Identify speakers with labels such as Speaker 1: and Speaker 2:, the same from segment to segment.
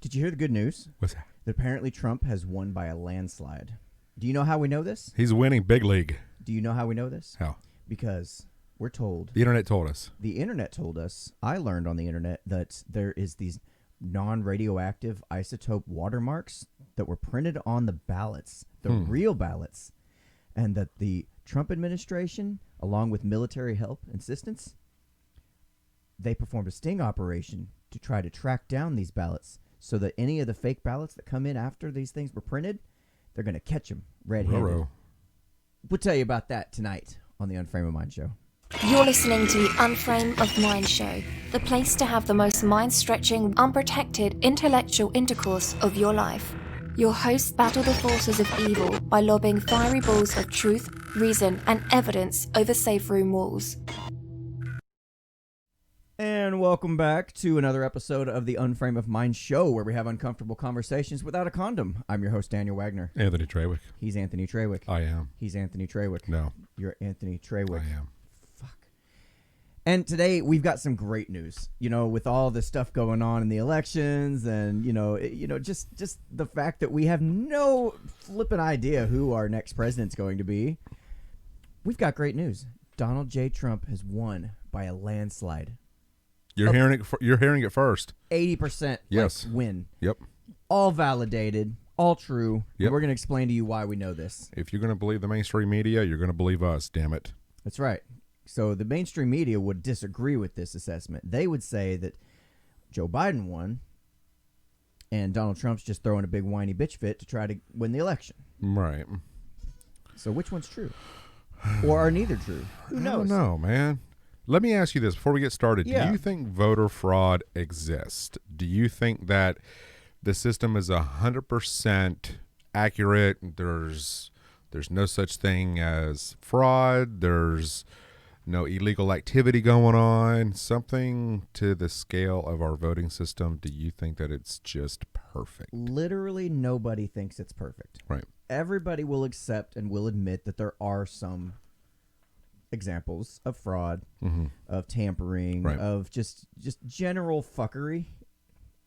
Speaker 1: Did you hear the good news?
Speaker 2: What's that?
Speaker 1: That apparently Trump has won by a landslide. Do you know how we know this?
Speaker 2: He's winning big league.
Speaker 1: Do you know how we know this?
Speaker 2: How?
Speaker 1: Because we're told.
Speaker 2: The internet told us.
Speaker 1: The internet told us. I learned on the internet that there is these non-radioactive isotope watermarks that were printed on the ballots, the real ballots, and that the Trump administration, along with military help and assistance, they performed a sting operation to try to track down these ballots so that any of the fake ballots that come in after these things were printed, they're going to catch them red-handed. We'll tell you about that tonight on the Unframe of Mind show.
Speaker 3: You're listening to the Unframe of Mind show, the place to have the most mind-stretching, unprotected, intellectual intercourse of your life. Your hosts battle the forces of evil by lobbing fiery balls of truth, reason, and evidence over safe room walls.
Speaker 1: And welcome back to another episode of the Unframe of Mind show, where we have uncomfortable conversations without a condom. I'm your host, Daniel Wagner.
Speaker 2: Anthony Trawick.
Speaker 1: He's Anthony Trawick.
Speaker 2: I am.
Speaker 1: He's Anthony Trawick.
Speaker 2: No.
Speaker 1: You're Anthony Trawick.
Speaker 2: I am.
Speaker 1: Fuck. And today we've got some great news. You know, with all this stuff going on in the elections, and just the fact that we have no flipping idea who our next president's going to be. We've got great news. Donald J. Trump has won by a landslide.
Speaker 2: You're hearing it first.
Speaker 1: 80%
Speaker 2: yes.
Speaker 1: Win.
Speaker 2: Yep.
Speaker 1: All validated, all true.
Speaker 2: Yep.
Speaker 1: And we're going to explain to you why we know this.
Speaker 2: If you're going to believe the mainstream media, you're going to believe us, damn it.
Speaker 1: That's right. So the mainstream media would disagree with this assessment. They would say that Joe Biden won and Donald Trump's just throwing a big whiny bitch fit to try to win the election.
Speaker 2: Right.
Speaker 1: So which one's true? Or are neither true? Who knows?
Speaker 2: I don't know, man. Let me ask you this before we get started.
Speaker 1: Yeah.
Speaker 2: Do you think voter fraud exists? Do you think that the system is 100% accurate? There's no such thing as fraud. There's no illegal activity going on. Something to the scale of our voting system. Do you think that it's just perfect?
Speaker 1: Literally nobody thinks it's perfect.
Speaker 2: Right.
Speaker 1: Everybody will accept and will admit that there are some examples of fraud, of tampering,
Speaker 2: right.
Speaker 1: of just general fuckery.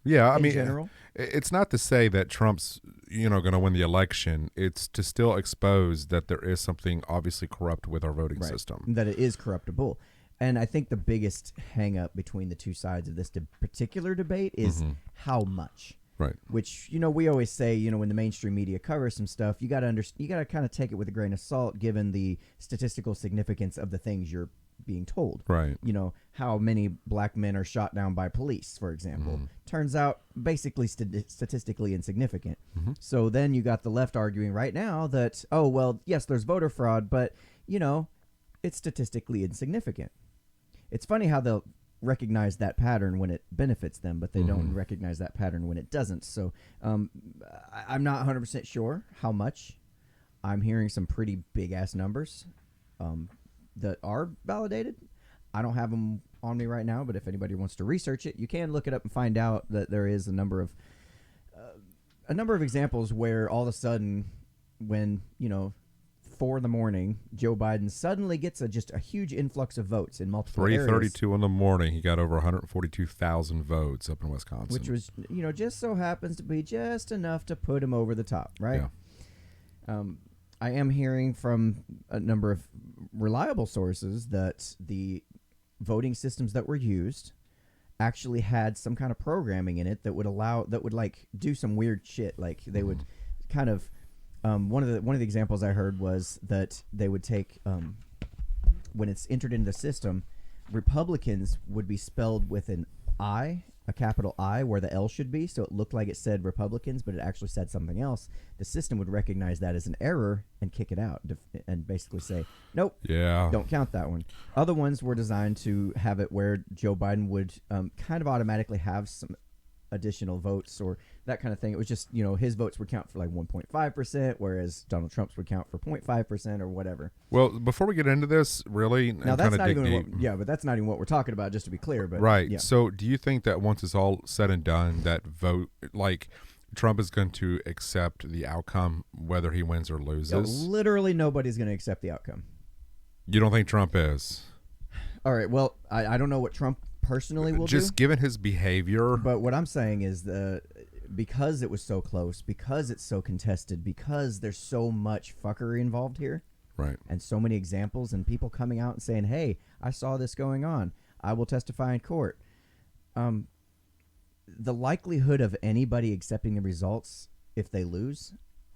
Speaker 2: Yeah, I mean,
Speaker 1: general.
Speaker 2: It's not to say that Trump's, going to win the election. It's to still expose that there is something obviously corrupt with our voting system.
Speaker 1: That it is corruptible. And I think the biggest hang up between the two sides of this particular debate is how much.
Speaker 2: Right.
Speaker 1: Which, we always say, when the mainstream media covers some stuff, you got to kind of take it with a grain of salt given the statistical significance of the things you're being told.
Speaker 2: Right.
Speaker 1: How many black men are shot down by police, for example. Turns out basically statistically insignificant. So then you got the left arguing right now that, oh, well, yes, there's voter fraud, but, it's statistically insignificant. It's funny how they'll recognize that pattern when it benefits them, but they don't recognize that pattern when it doesn't. So I'm not 100% sure how much. I'm hearing some pretty big-ass numbers that are validated. I don't have them on me right now, but if anybody wants to research it, you can look it up and find out that there is a number of examples where all of a sudden when, 4 in the morning, Joe Biden suddenly gets just a huge influx of votes in multiple areas.
Speaker 2: 3:32 in the morning, he got over 142,000 votes up in Wisconsin.
Speaker 1: Which was, just so happens to be just enough to put him over the top, right?
Speaker 2: Yeah.
Speaker 1: I am hearing from a number of reliable sources that the voting systems that were used actually had some kind of programming in it that would do some weird shit. Like they would kind of one of the examples I heard was that they would take when it's entered into the system, Republicans would be spelled with an I, a capital I, where the L should be, so it looked like it said Republicans, but it actually said something else. The system would recognize that as an error and kick it out and basically say, nope, don't count that one. Other ones were designed to have it where Joe Biden would kind of automatically have some additional votes or that kind of thing. It was just, his votes would count for like 1.5%, whereas Donald Trump's would count for 0.5% or whatever.
Speaker 2: Well, before we get into this, really,
Speaker 1: now that's not even but that's not even what we're talking about, just to be clear. But
Speaker 2: right.
Speaker 1: Yeah.
Speaker 2: So do you think that once it's all said and done, that Trump is going to accept the outcome, whether he wins or loses?
Speaker 1: Literally nobody's going to accept the outcome.
Speaker 2: You don't think Trump is?
Speaker 1: All right. Well, I don't know what Trump personally will
Speaker 2: just
Speaker 1: do.
Speaker 2: given his behavior.
Speaker 1: But what I'm saying is because it was so close, because it's so contested, because there's so much fuckery involved here,
Speaker 2: Right.
Speaker 1: and so many examples and people coming out and saying, "Hey, I saw this going on. I will testify in court." The likelihood of anybody accepting the results if they lose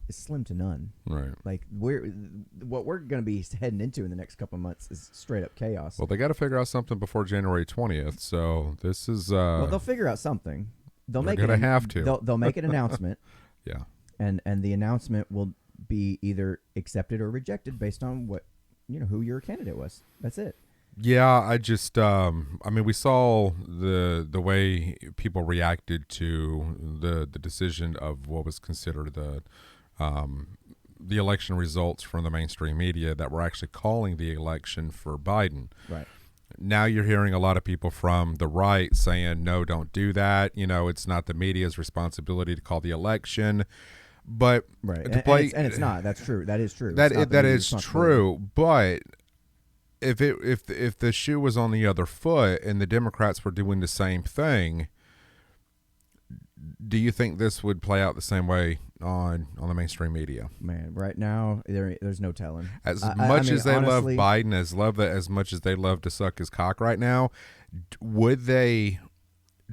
Speaker 1: is slim to none.
Speaker 2: Right.
Speaker 1: Like what we're going to be heading into in the next couple of months is straight up chaos.
Speaker 2: Well, they got to figure out something before January 20th. So this is.
Speaker 1: Well, they'll figure out something. They'll
Speaker 2: They're
Speaker 1: make
Speaker 2: gonna have to.
Speaker 1: They'll make an announcement.
Speaker 2: Yeah.
Speaker 1: And the announcement will be either accepted or rejected based on what who your candidate was. That's it.
Speaker 2: Yeah, I just, I mean, we saw the way people reacted to the decision of what was considered the election results from the mainstream media that were actually calling the election for Biden.
Speaker 1: Right.
Speaker 2: Now you're hearing a lot of people from the right saying, no, don't do that. It's not the media's responsibility to call the election. But
Speaker 1: right,
Speaker 2: to play,
Speaker 1: and it's not. That's true. That is true.
Speaker 2: That is true. But if the shoe was on the other foot and the Democrats were doing the same thing, do you think this would play out the same way on the mainstream media?
Speaker 1: Man, right now there's no telling.
Speaker 2: As much as they
Speaker 1: honestly,
Speaker 2: love Biden, as much as they love to suck his cock right now, would they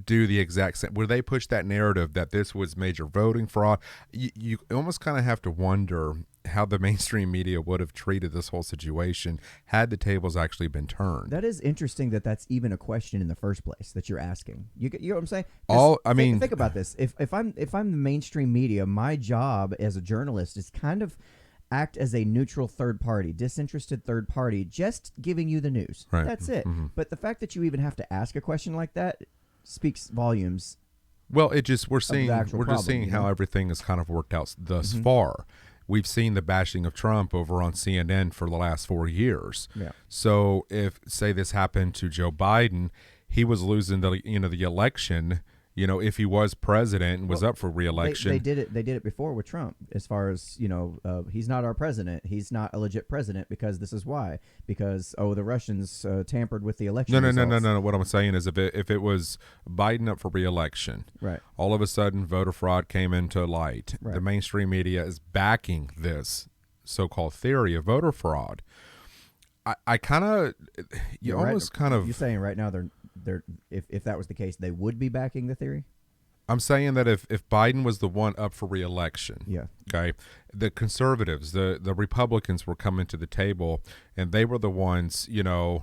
Speaker 2: do the exact same? Would they push that narrative that this was major voting fraud? You almost kind of have to wonder how the mainstream media would have treated this whole situation had the tables actually been turned.
Speaker 1: That is interesting that that's even a question in the first place that you're asking. You know what I'm saying? Think about this. If I'm the mainstream media, my job as a journalist is kind of act as a neutral third party, disinterested third party, just giving you the news.
Speaker 2: Right.
Speaker 1: That's it.
Speaker 2: Mm-hmm.
Speaker 1: But the fact that you even have to ask a question like that speaks volumes.
Speaker 2: Well, we're seeing how
Speaker 1: know?
Speaker 2: everything has kind of worked out thus far. We've seen the bashing of Trump over on CNN for the last 4 years.
Speaker 1: Yeah.
Speaker 2: So if, say, this happened to Joe Biden, he was losing the election. If he was president and was up for re-election.
Speaker 1: They did it before with Trump. As far as he's not our president. He's not a legit president because this is why. Because the Russians tampered with the election.
Speaker 2: No. What I'm saying is, if it was Biden up for re-election,
Speaker 1: right,
Speaker 2: all of a sudden voter fraud came into light.
Speaker 1: Right.
Speaker 2: The mainstream media is backing this so-called theory of voter fraud. I kind of, you're
Speaker 1: saying right now they're if that was the case, they would be backing the theory.
Speaker 2: I'm saying that if Biden was the one up for re-election,
Speaker 1: yeah,
Speaker 2: okay, the conservatives, the Republicans were coming to the table, and they were the ones, saying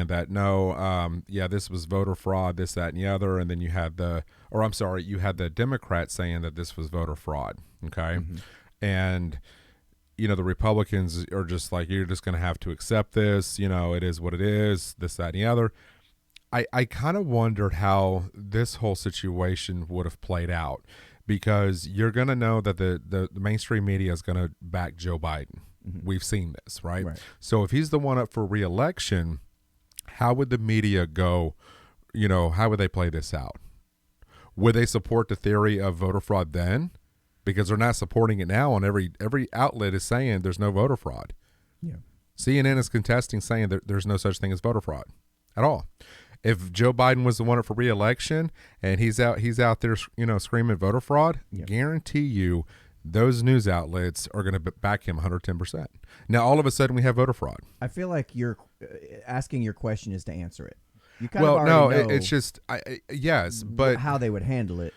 Speaker 2: that no, this was voter fraud, this, that, and the other, and then you had the Democrats saying that this was voter fraud, okay, and the Republicans are just like, you're just going to have to accept this. It is what it is, this, that, and the other. I kind of wondered how this whole situation would have played out, because you're going to know that the mainstream media is going to back Joe Biden. Mm-hmm. We've seen this, right? So if he's the one up for re-election, how would the media go? How would they play this out? Would they support the theory of voter fraud then? Because they're not supporting it now, and every outlet is saying there's no voter fraud.
Speaker 1: Yeah,
Speaker 2: CNN is contesting, saying that there's no such thing as voter fraud at all. If Joe Biden was the one up for re-election and he's out there, screaming voter fraud, guarantee you those news outlets are going to back him 110%. Now, all of a sudden, we have voter fraud.
Speaker 1: I feel like you're asking your question is to answer it. You kind of already know
Speaker 2: it's just yes, but
Speaker 1: how they would handle it.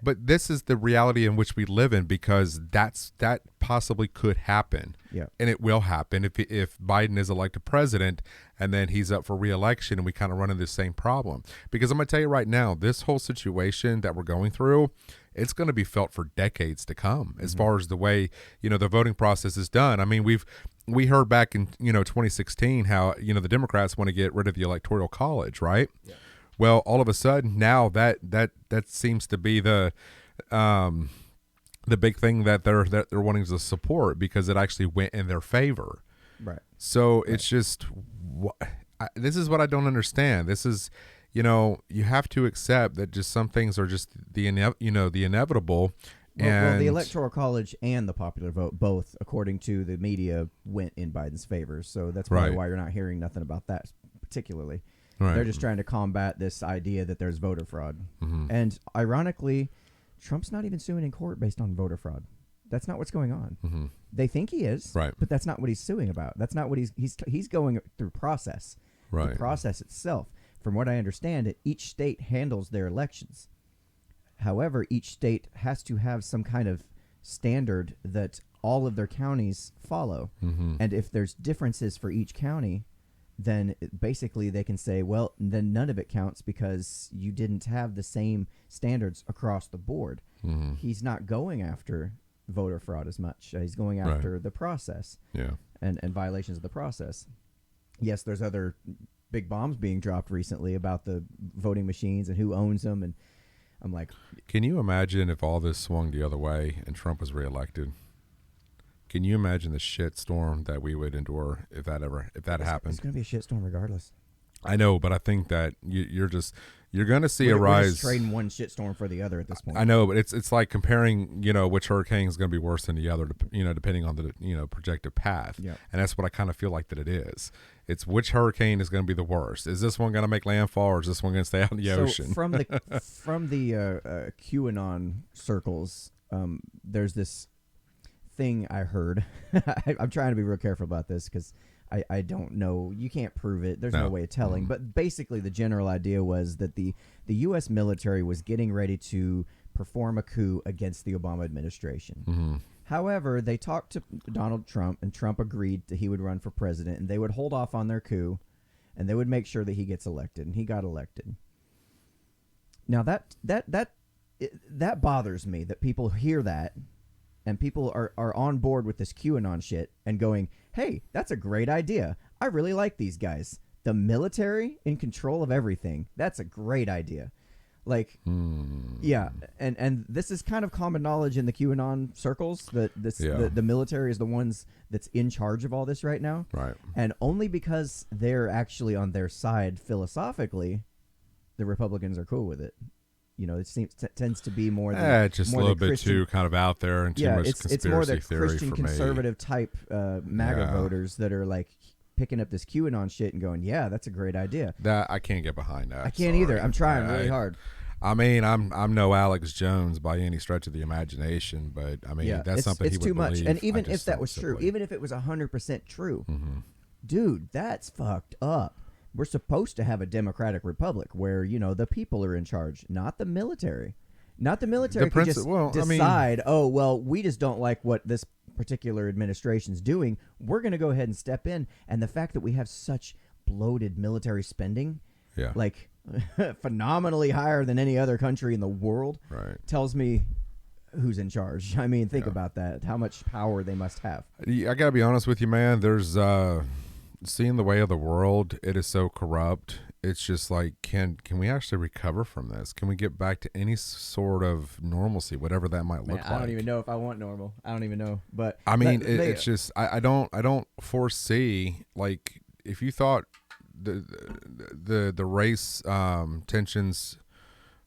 Speaker 2: But this is the reality in which we live in, because that possibly could happen.
Speaker 1: Yeah.
Speaker 2: And it will happen if Biden is elected president and then he's up for re-election, and we kind of run into the same problem. Because I'm going to tell you right now, this whole situation that we're going through, it's going to be felt for decades to come as far as the way, the voting process is done. I mean, we heard back in, 2016 how, the Democrats want to get rid of the Electoral College, right? Yeah. Well, all of a sudden now that seems to be the big thing that they're wanting to support, because it actually went in their favor.
Speaker 1: Right.
Speaker 2: So it's just this is what I don't understand. This is, you have to accept that just some things are just the inevitable.
Speaker 1: Well, the Electoral College and the popular vote, both, according to the media, went in Biden's favor. So that's probably why you're not hearing nothing about that particularly.
Speaker 2: Right.
Speaker 1: They're just trying to combat this idea that there's voter fraud.
Speaker 2: Mm-hmm.
Speaker 1: And ironically, Trump's not even suing in court based on voter fraud. That's not what's going on.
Speaker 2: Mm-hmm.
Speaker 1: They think he is,
Speaker 2: Right.
Speaker 1: but that's not what he's suing about. That's not what he's going through process.
Speaker 2: Right.
Speaker 1: The process itself. From what I understand, each state handles their elections. However, each state has to have some kind of standard that all of their counties follow.
Speaker 2: Mm-hmm.
Speaker 1: And if there's differences for each county, then basically they can say, well, then none of it counts because you didn't have the same standards across the board.
Speaker 2: Mm-hmm.
Speaker 1: He's not going after voter fraud as much. He's going after the process and violations of the process. Yes, there's other big bombs being dropped recently about the voting machines and who owns them. And I'm like,
Speaker 2: can you imagine if all this swung the other way and Trump was reelected? Can you imagine the shitstorm that we would endure if that happened?
Speaker 1: It's going to be a shitstorm regardless.
Speaker 2: I know, but I think that you're going to see a
Speaker 1: We're
Speaker 2: rise.
Speaker 1: just trading one shitstorm for the other at this point.
Speaker 2: I know, but it's like comparing, which hurricane is going to be worse than the other, depending on the projected path.
Speaker 1: Yep.
Speaker 2: And that's what I kind of feel like that it is. It's which hurricane is going to be the worst. Is this one going to make landfall, or is this one going to stay out in the ocean?
Speaker 1: From the QAnon circles, there's this thing I heard. I'm trying to be real careful about this because I don't know. You can't prove it. There's no way of telling.
Speaker 2: Mm-hmm.
Speaker 1: But basically, the general idea was that the U.S. military was getting ready to perform a coup against the Obama administration.
Speaker 2: Mm-hmm.
Speaker 1: However, they talked to Donald Trump, and Trump agreed that he would run for president, and they would hold off on their coup, and they would make sure that he gets elected, and he got elected. Now, that bothers me, that people hear that, and people are on board with this QAnon shit and going, hey, that's a great idea. I really like these guys. The military in control of everything. That's a great idea. Like, yeah, and this is kind of common knowledge in the QAnon circles that the military is the ones that's in charge of all this right now.
Speaker 2: Right.
Speaker 1: And only because they're actually on their side philosophically, the Republicans are cool with it. It tends to be more than
Speaker 2: just
Speaker 1: more
Speaker 2: a little
Speaker 1: the
Speaker 2: bit
Speaker 1: Christian,
Speaker 2: too kind of out there and too much conspiracy
Speaker 1: it's more the
Speaker 2: theory
Speaker 1: Christian
Speaker 2: for me.
Speaker 1: conservative type MAGA voters that are like picking up this QAnon shit and going, yeah, that's a great idea.
Speaker 2: That I can't get behind that.
Speaker 1: I can't either. I'm trying really hard.
Speaker 2: I mean, I'm no Alex Jones by any stretch of the imagination, but I mean, that's something he would
Speaker 1: too much.
Speaker 2: believe.
Speaker 1: And even if that was true, even if it was 100% true, dude, that's fucked up. We're supposed to have a democratic republic where, the people are in charge, not the military. Not the military can just decide, we just don't like what this particular administration's doing. We're going to go ahead and step in. And the fact that we have such bloated military spending, like phenomenally higher than any other country in the world, tells me who's in charge. I mean, think about that, how much power they must have.
Speaker 2: I got to be honest with you, man. There's seeing the way of the world, it is so corrupt. It's just like, can we actually recover from this? Can we get back to any sort of normalcy, whatever that might look like?
Speaker 1: I don't even know if I want normal. I don't even know. But
Speaker 2: I mean, it's just I don't foresee, like, if you thought the race tensions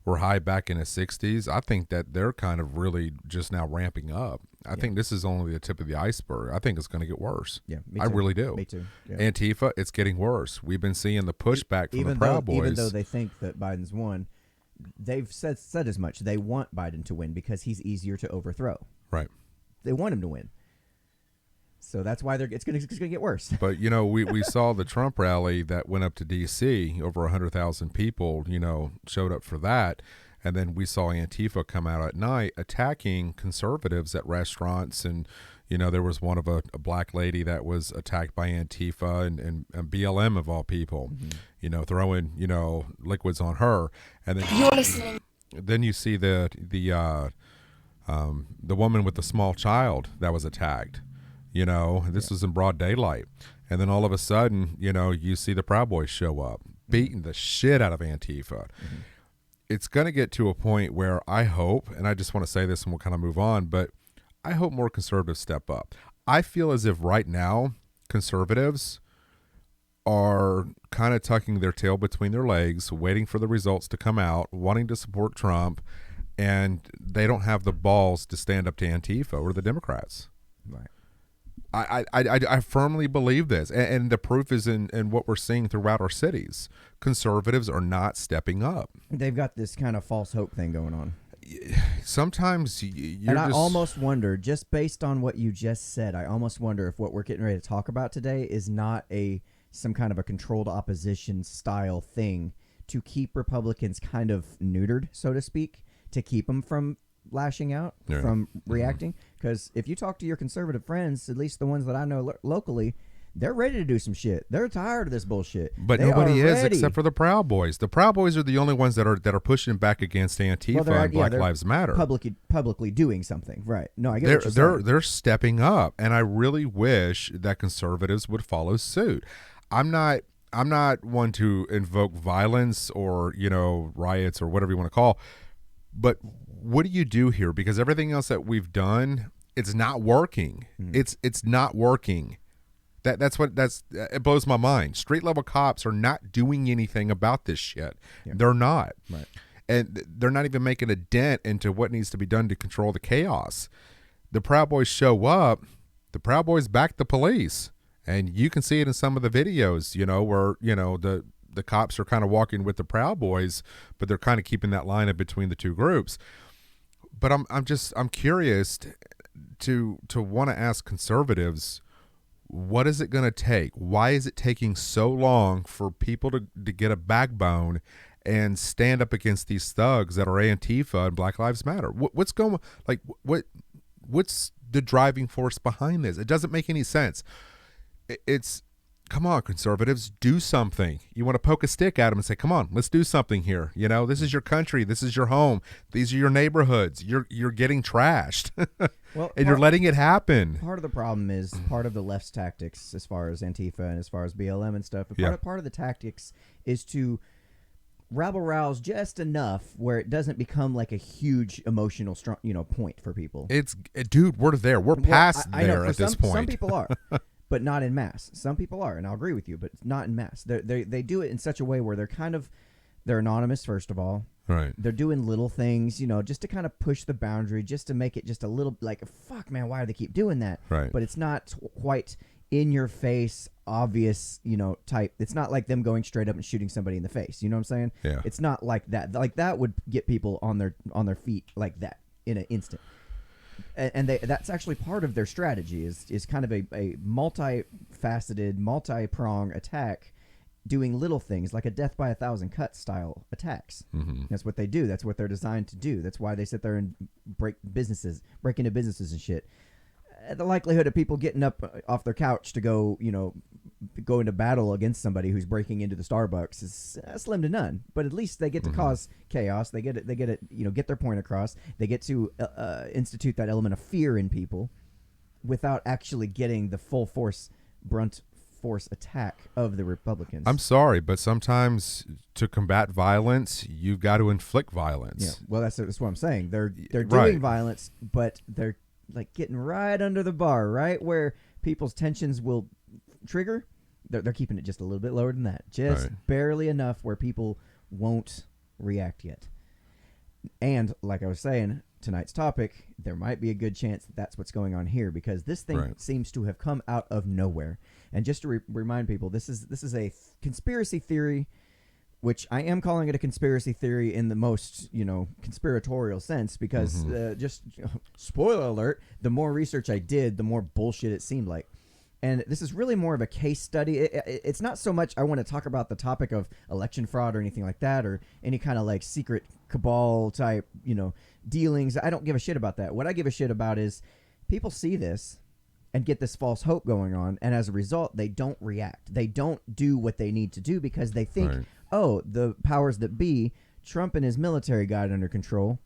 Speaker 2: were high back in the 60s, I think that they're kind of really just now ramping up. I think this is only the tip of the iceberg. I think it's going to get worse.
Speaker 1: Yeah, me too.
Speaker 2: I really do.
Speaker 1: Me too. Yeah.
Speaker 2: Antifa, it's getting worse. We've been seeing the pushback from the Proud Boys.
Speaker 1: Even though they think that Biden's won, they've said as much. They want Biden to win because he's easier to overthrow.
Speaker 2: Right.
Speaker 1: They want him to win. So that's why it's going to get worse.
Speaker 2: But, we saw the Trump rally that went up to D.C. Over 100,000 people, showed up for that. And then we saw Antifa come out at night attacking conservatives at restaurants. And, there was one of a black lady that was attacked by Antifa and BLM of all people, throwing, liquids on her. And then
Speaker 3: you're listening.
Speaker 2: Then you see the woman with the small child that was attacked. This was in broad daylight. And then all of a sudden, you see the Proud Boys show up, beating the shit out of Antifa. It's going to get to a point where I hope, and I just want to say this and we'll kind of move on, but I hope more conservatives step up. I feel as if right now conservatives are kind of tucking their tail between their legs, waiting for the results to come out, wanting to support Trump, and they don't have the balls to stand up to Antifa or the Democrats.
Speaker 1: Right.
Speaker 2: I firmly believe this, and the proof is in what we're seeing throughout our cities. Conservatives are not stepping up.
Speaker 1: They've got this kind of false hope thing going on.
Speaker 2: Sometimes you're
Speaker 1: and I
Speaker 2: just,
Speaker 1: almost wonder, just based on what you just said, I almost wonder if what we're getting ready to talk about today is not some kind of a controlled opposition style thing to keep Republicans kind of neutered, so to speak, to keep them from lashing out, from reacting. Because if you talk to your conservative friends, at least the ones that I know locally, they're ready to do some shit. They're tired of this bullshit.
Speaker 2: But nobody is except for the Proud Boys. The Proud Boys are the only ones that are pushing back against Antifa and Black Lives Matter.
Speaker 1: Publicly doing something, right? No, I get what you're saying.
Speaker 2: They're stepping up, and I really wish that conservatives would follow suit. I'm not one to invoke violence or riots or whatever you want to call, but what do you do here? Because everything else that we've done, it's not working. It's not working. It blows my mind. Street level cops are not doing anything about this shit. Yeah. They're not.
Speaker 1: Right.
Speaker 2: And they're not even making a dent into what needs to be done to control the chaos. The Proud Boys show up. The Proud Boys back the police. And you can see it in some of the videos, where, the cops are kind of walking with the Proud Boys, but they're kind of keeping that line up between the two groups. But I'm curious to want to ask conservatives, what is it going to take? Why is it taking so long for people to get a backbone and stand up against these thugs that are Antifa and Black Lives Matter? What's the driving force behind this? It doesn't make any sense. It's, come on, conservatives, do something. You want to poke a stick at them and say, come on, let's do something here. This is your country. This is your home. These are your neighborhoods. You're getting trashed. Well, and you're letting it happen.
Speaker 1: Part of the problem is part of the left's tactics as far as Antifa and as far as BLM and stuff. Part of the tactics is to rabble-rouse just enough where it doesn't become like a huge emotional point for people.
Speaker 2: Dude, we're there. We're past there at this point.
Speaker 1: Some people are. But not in mass. Some people are, and I'll agree with you, but not in mass. They do it in such a way where they're anonymous, first of all.
Speaker 2: Right.
Speaker 1: They're doing little things, just to kind of push the boundary, just to make it just a little like, fuck, man, why do they keep doing that?
Speaker 2: Right.
Speaker 1: But it's not quite in your face, obvious, type. It's not like them going straight up and shooting somebody in the face. You know what I'm saying?
Speaker 2: Yeah.
Speaker 1: It's not like that. Like that would get people on their feet like that in an instant. And that's actually part of their strategy is kind of a multifaceted, multi-prong attack, doing little things like a death by 1,000 cuts style attacks.
Speaker 2: Mm-hmm.
Speaker 1: That's what they do. That's what they're designed to do. That's why they sit there and break into businesses and shit. The likelihood of people getting up off their couch to go into battle against somebody who's breaking into the Starbucks is slim to none. But at least they get to cause chaos. They get to get their point across. They get to institute that element of fear in people without actually getting the full brunt force attack of the Republicans.
Speaker 2: I'm sorry, but sometimes to combat violence, you've got to inflict violence.
Speaker 1: Yeah, well, that's what I'm saying. They're doing violence, but they're like getting right under the bar, right where people's tensions will trigger. They're keeping it just a little bit lower than that, just barely enough where people won't react yet. And like I was saying, tonight's topic, there might be a good chance that that's what's going on here, because this thing seems to have come out of nowhere. And just to remind people, this is a conspiracy theory, which I am calling it a conspiracy theory in the most, conspiratorial sense, because just spoiler alert, the more research I did, the more bullshit it seemed like. And this is really more of a case study. It's not so much I want to talk about the topic of election fraud or anything like that, or any kind of like secret cabal type, dealings. I don't give a shit about that. What I give a shit about is people see this and get this false hope going on, and as a result, they don't react. They don't do what they need to do because they think, oh, the powers that be, Trump and his military got it under control.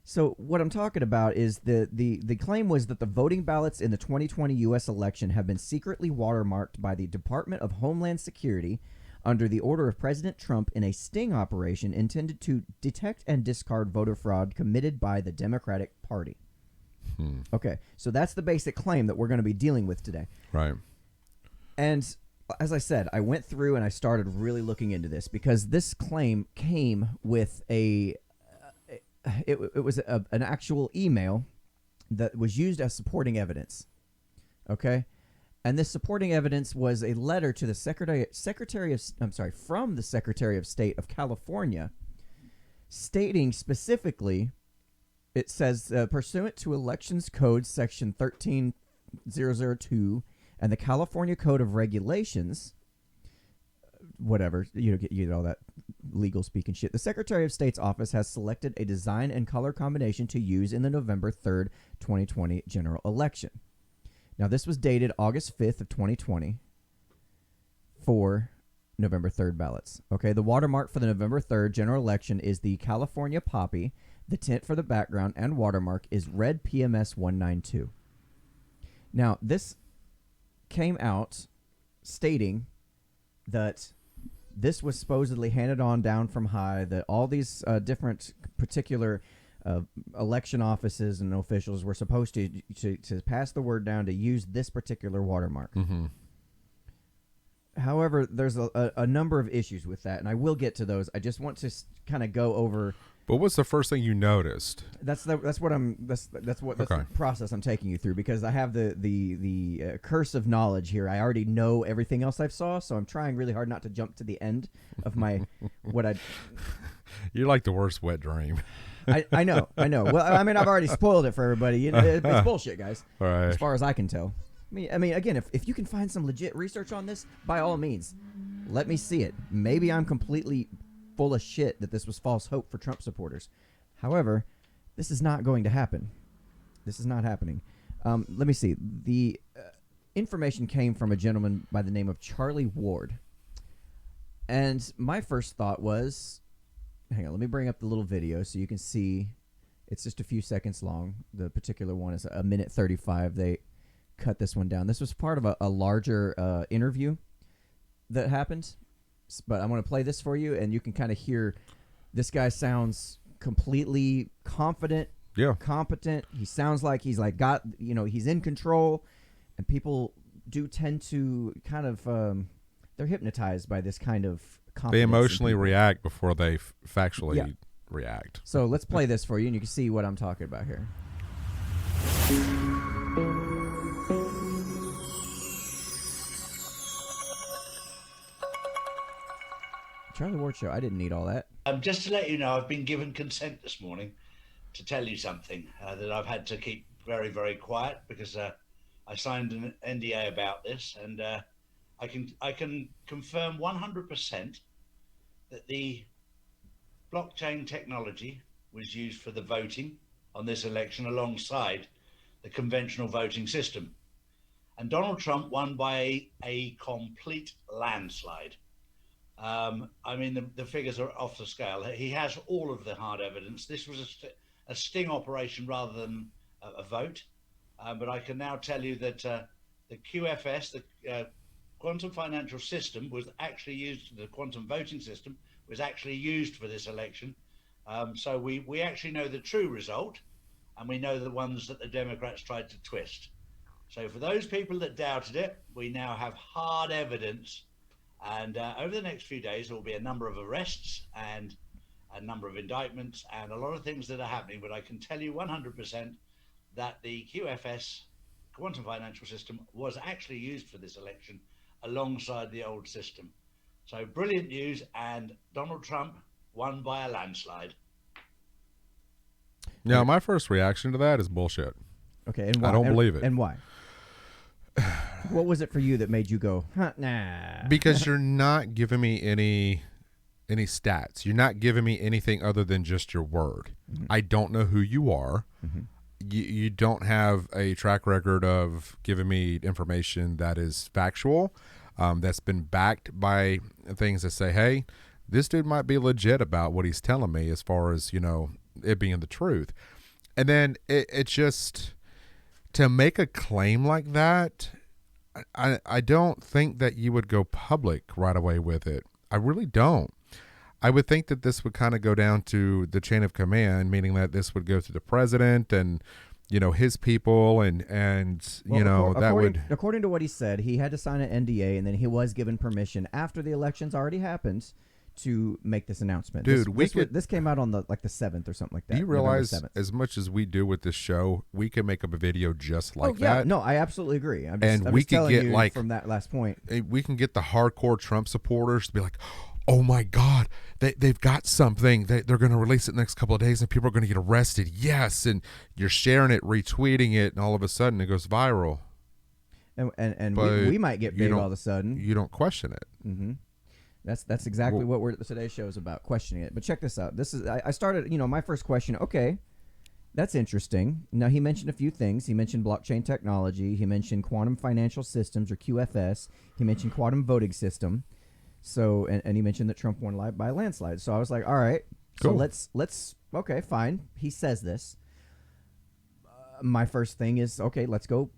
Speaker 1: So what I'm talking about is the claim was that the voting ballots in the 2020 U.S. election have been secretly watermarked by the Department of Homeland Security under the order of President Trump in a sting operation intended to detect and discard voter fraud committed by the Democratic Party. Okay, so that's the basic claim that we're going to be dealing with today.
Speaker 2: Right.
Speaker 1: And as I said, I went through and I started really looking into this because this claim came with it was an actual email that was used as supporting evidence. Okay? And this supporting evidence was a letter to the from the Secretary of State of California, stating specifically, it says, pursuant to Elections Code Section 13002 and the California Code of Regulations, whatever, you get all that legal speaking shit. The Secretary of State's office has selected a design and color combination to use in the November 3rd, 2020 general election. Now, this was dated August 5th of 2020 for November 3rd ballots. Okay, the watermark for the November 3rd general election is the California poppy. The tint for the background and watermark is red PMS 192. Now, this came out stating that this was supposedly handed on down from high, that all these different particular election offices and officials were supposed to pass the word down to use this particular watermark.
Speaker 2: Mm-hmm.
Speaker 1: However, there's a number of issues with that, and I will get to those. I just want to kind of go over.
Speaker 2: But what's the first thing you noticed?
Speaker 1: That's the process I'm taking you through, because I have the curse of knowledge here. I already know everything else I've saw, so I'm trying really hard not to jump to the end of my what I.
Speaker 2: You're like the worst wet dream.
Speaker 1: I know. Well, I mean, I've already spoiled it for everybody. You know, it's bullshit, guys.
Speaker 2: All right.
Speaker 1: As far as I can tell. I mean, again, if you can find some legit research on this, by all means, let me see it. Maybe I'm completely full of shit that this was false hope for Trump supporters. However, this is not going to happen. This is not happening. Let me see. The information came from a gentleman by the name of Charlie Ward. And my first thought was, hang on, let me bring up the little video so you can see. It's just a few seconds long. The particular one is a minute 35. They cut this one down. This was part of a larger interview that happened. But I want to play this for you, and you can kind of hear this guy sounds completely confident, competent. He sounds like he's he's in control, and people do tend to kind of they're hypnotized by this kind of confidence.
Speaker 2: They emotionally react before they factually react.
Speaker 1: So let's play this for you, and you can see what I'm talking about here. Charlie Ward Show. I didn't need all that.
Speaker 4: Just to let you know, I've been given consent this morning to tell you something that I've had to keep very, very quiet, because I signed an NDA about this, and I can confirm 100% that the blockchain technology was used for the voting on this election alongside the conventional voting system. And Donald Trump won by a complete landslide. I mean, the figures are off the scale. He has all of the hard evidence. This was a sting operation rather than a vote. But I can now tell you that the QFS, the quantum financial system, was actually used, the quantum voting system was actually used for this election. So we actually know the true result, and we know the ones that the Democrats tried to twist. So for those people that doubted it, we now have hard evidence. And over the next few days, there will be a number of arrests and a number of indictments and a lot of things that are happening. But I can tell you 100% that the QFS, quantum financial system, was actually used for this election alongside the old system. So brilliant news, and Donald Trump won by a landslide.
Speaker 2: Now, my first reaction to that is bullshit.
Speaker 1: Okay, and why?
Speaker 2: I don't believe it.
Speaker 1: And why? What was it for you that made you go, huh, nah?
Speaker 2: Because you're not giving me any stats. You're not giving me anything other than just your word. Mm-hmm. I don't know who you are. Mm-hmm. You don't have a track record of giving me information that is factual, that's been backed by things that say, hey, this dude might be legit about what he's telling me as far as, it being the truth. And then it just, to make a claim like that, I don't think that you would go public right away with it. I really don't. I would think that this would kind of go down to the chain of command, meaning that this would go to the president and, his people and that would.
Speaker 1: According to what he said, he had to sign an NDA, and then he was given permission after the elections already happened to make this announcement.
Speaker 2: Dude,
Speaker 1: this came out on the 7th or something like that.
Speaker 2: Do you realize, as much as we do with this show, we can make up a video just like that?
Speaker 1: No, I absolutely agree. I'm just
Speaker 2: we could
Speaker 1: telling
Speaker 2: get
Speaker 1: you
Speaker 2: like
Speaker 1: from that last point.
Speaker 2: We can get the hardcore Trump supporters to be like, "Oh my God, they've got something. They're going to release it the next couple of days, and people are going to get arrested." Yes, and you're sharing it, retweeting it, and all of a sudden it goes viral.
Speaker 1: And we might get big all of a sudden.
Speaker 2: You don't question it.
Speaker 1: Mm-hmm. That's exactly what today's show is about, questioning it. But check this out. I started, my first question. Okay, that's interesting. Now, he mentioned a few things. He mentioned blockchain technology. He mentioned quantum financial systems, or QFS. He mentioned quantum voting system. So, and he mentioned that Trump won by a landslide. So I was like, all right, cool. So let's okay, fine. He says this. My first thing is, okay, let's go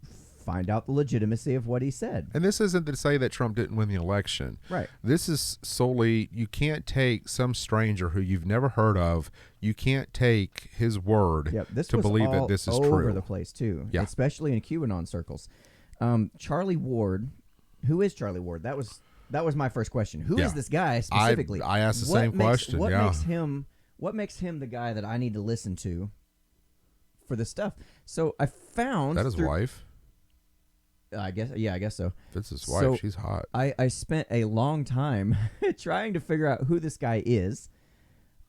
Speaker 1: find out the legitimacy of what he said.
Speaker 2: And this isn't to say that Trump didn't win the election.
Speaker 1: Right.
Speaker 2: This is solely, you can't take some stranger who you've never heard of, you can't take his word to believe that this is true.
Speaker 1: All over the place, too, especially in QAnon circles. Charlie Ward, who is Charlie Ward? That was my first question. Who is this guy specifically?
Speaker 2: I asked the same question.
Speaker 1: What makes him the guy that I need to listen to for this stuff? So I found
Speaker 2: that his wife.
Speaker 1: I guess so.
Speaker 2: If it's his wife, she's hot.
Speaker 1: I spent a long time trying to figure out who this guy is.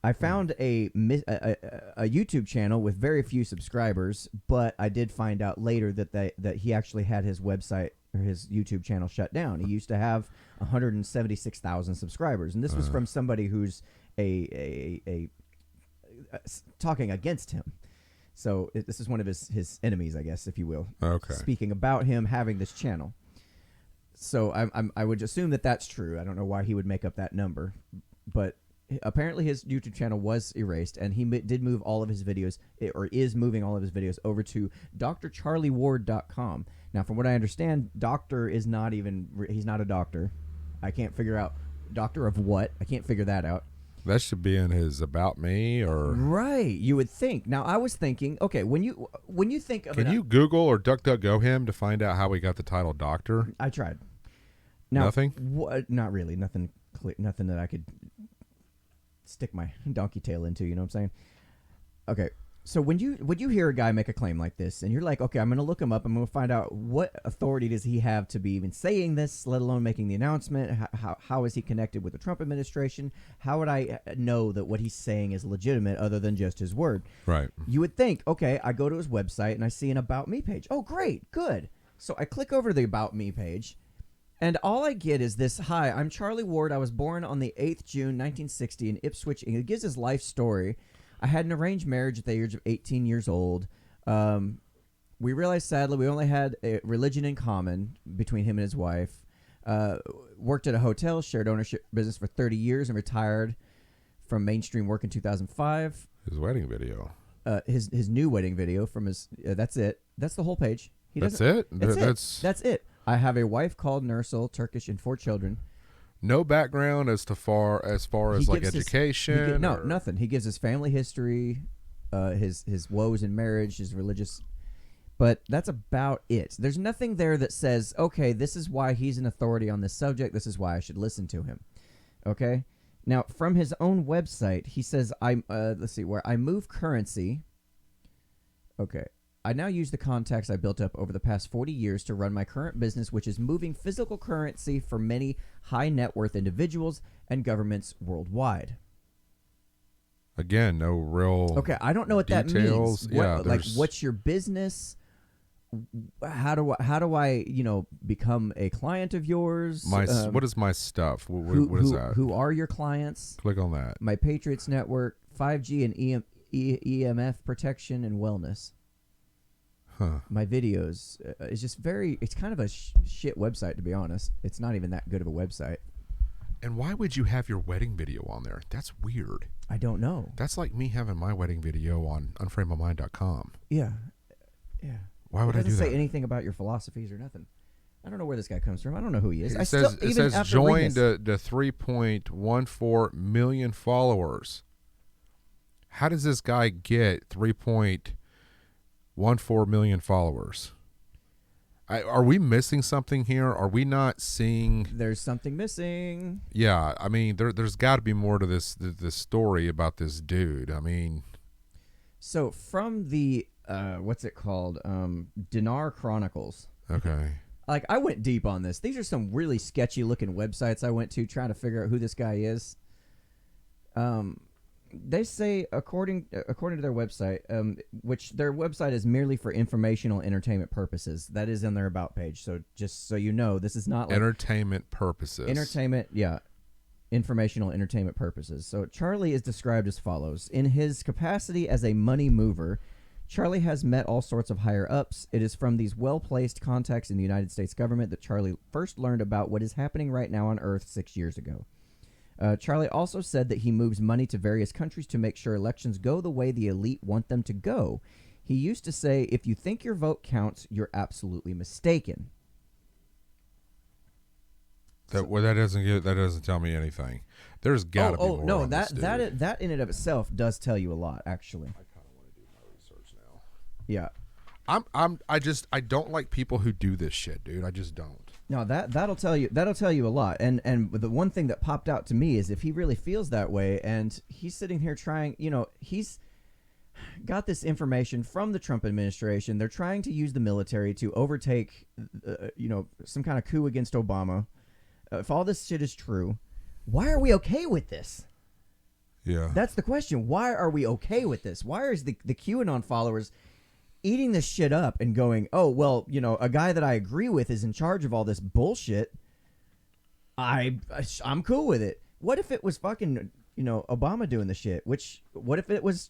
Speaker 1: I found a YouTube channel with very few subscribers, but I did find out later that he actually had his website or his YouTube channel shut down. He used to have 176,000 subscribers, and this was from somebody who's a talking against him. So this is one of his enemies, I guess, if you will.
Speaker 2: Okay.
Speaker 1: Speaking about him having this channel. So I would assume that that's true. I don't know why he would make up that number, but apparently his YouTube channel was erased, and he did move all of his videos, or is moving all of his videos over to drcharlieward.com. Now, from what I understand, doctor is not even, he's not a doctor. I can't figure out doctor of what. I can't figure that out.
Speaker 2: That should be in his About Me, or
Speaker 1: right. You would think. Now, I was thinking, okay, when you think of
Speaker 2: can you Google or DuckDuckGo him to find out how he got the title doctor?
Speaker 1: I tried. Now,
Speaker 2: nothing.
Speaker 1: Not really. Nothing. Nothing that I could stick my donkey tail into. You know what I'm saying? Okay. So when you hear a guy make a claim like this, and you're like, okay, I'm going to look him up. I'm going to find out what authority does he have to be even saying this, let alone making the announcement. How is he connected with the Trump administration? How would I know that what he's saying is legitimate other than just his word?
Speaker 2: Right.
Speaker 1: You would think, okay, I go to his website and I see an About Me page. Oh, great, good. So I click over to the About Me page, and all I get is this: "Hi, I'm Charlie Ward. I was born on the 8th June 1960 in Ipswich." And it gives his life story. I had an arranged marriage at the age of 18 years old. We realized, sadly, we only had a religion in common between him and his wife. Worked at a hotel, shared ownership business for 30 years, and retired from mainstream work in 2005.
Speaker 2: His wedding video.
Speaker 1: His new wedding video from his. That's it. That's the whole page.
Speaker 2: That's it?
Speaker 1: That's it. I have a wife called Nursel, Turkish, and 4 children.
Speaker 2: No background as far as like education?
Speaker 1: Nothing. He gives his family history, his woes in marriage, his religious, but that's about it. There's nothing there that says, okay, this is why he's an authority on this subject. This is why I should listen to him. Okay? Now, from his own website, he says, let's see, where I move currency. Okay. I now use the contacts I built up over the past 40 years to run my current business, which is moving physical currency for many high net worth individuals and governments worldwide.
Speaker 2: Again, no real.
Speaker 1: Okay, I don't know what
Speaker 2: details.
Speaker 1: That means. Like, what's your business? How do I become a client of yours?
Speaker 2: What is my stuff? What is that?
Speaker 1: Who are your clients?
Speaker 2: Click on that.
Speaker 1: My Patriots Network, 5G and EMF protection and wellness.
Speaker 2: Huh.
Speaker 1: My videos is just it's kind of a shit website, to be honest. It's not even that good of a website.
Speaker 2: And why would you have your wedding video on there? That's weird.
Speaker 1: I don't know.
Speaker 2: That's like me having my wedding video on unframeofmind.com.
Speaker 1: Yeah.
Speaker 2: Why would I do that?
Speaker 1: It doesn't say anything about your philosophies or nothing. I don't know where this guy comes from. I don't know who he is.
Speaker 2: It says join the 3.14 million followers. How does this guy get 3.14 million followers? Are we missing something here? Are we not seeing?
Speaker 1: There's something missing.
Speaker 2: Yeah, I mean, there's got to be more to this story about this dude. I mean,
Speaker 1: so from the what's it called? Dinar Chronicles.
Speaker 2: okay.
Speaker 1: Like, I went deep on this. These are some really sketchy looking websites I went to trying to figure out who this guy is. They say, according to their website, which their website is merely for informational entertainment purposes. That is in their about page. So just so you know, this is not like
Speaker 2: Entertainment purposes.
Speaker 1: Informational entertainment purposes. So Charlie is described as follows. In his capacity as a money mover, Charlie has met all sorts of higher ups. It is from these well-placed contacts in the United States government that Charlie first learned about what is happening right now on Earth 6 years ago. Charlie also said that he moves money to various countries to make sure elections go the way the elite want them to go. He used to say, if you think your vote counts, you're absolutely mistaken.
Speaker 2: That doesn't tell me anything. There's got to be more.
Speaker 1: No,
Speaker 2: on this dude.
Speaker 1: that in and of itself does tell you a lot, actually.
Speaker 2: I kind of want to do my research now.
Speaker 1: Yeah.
Speaker 2: I don't like people who do this shit, dude. I just don't.
Speaker 1: No, that'll tell you a lot. And the one thing that popped out to me is if he really feels that way, and he's sitting here trying, he's got this information from the Trump administration. They're trying to use the military to overtake, some kind of coup against Obama. If all this shit is true, why are we okay with this?
Speaker 2: Yeah,
Speaker 1: that's the question. Why are we okay with this? Why is the QAnon followers eating this shit up and going, oh, well, a guy that I agree with is in charge of all this bullshit. I'm cool with it. What if it was fucking, Obama doing the shit? What if it was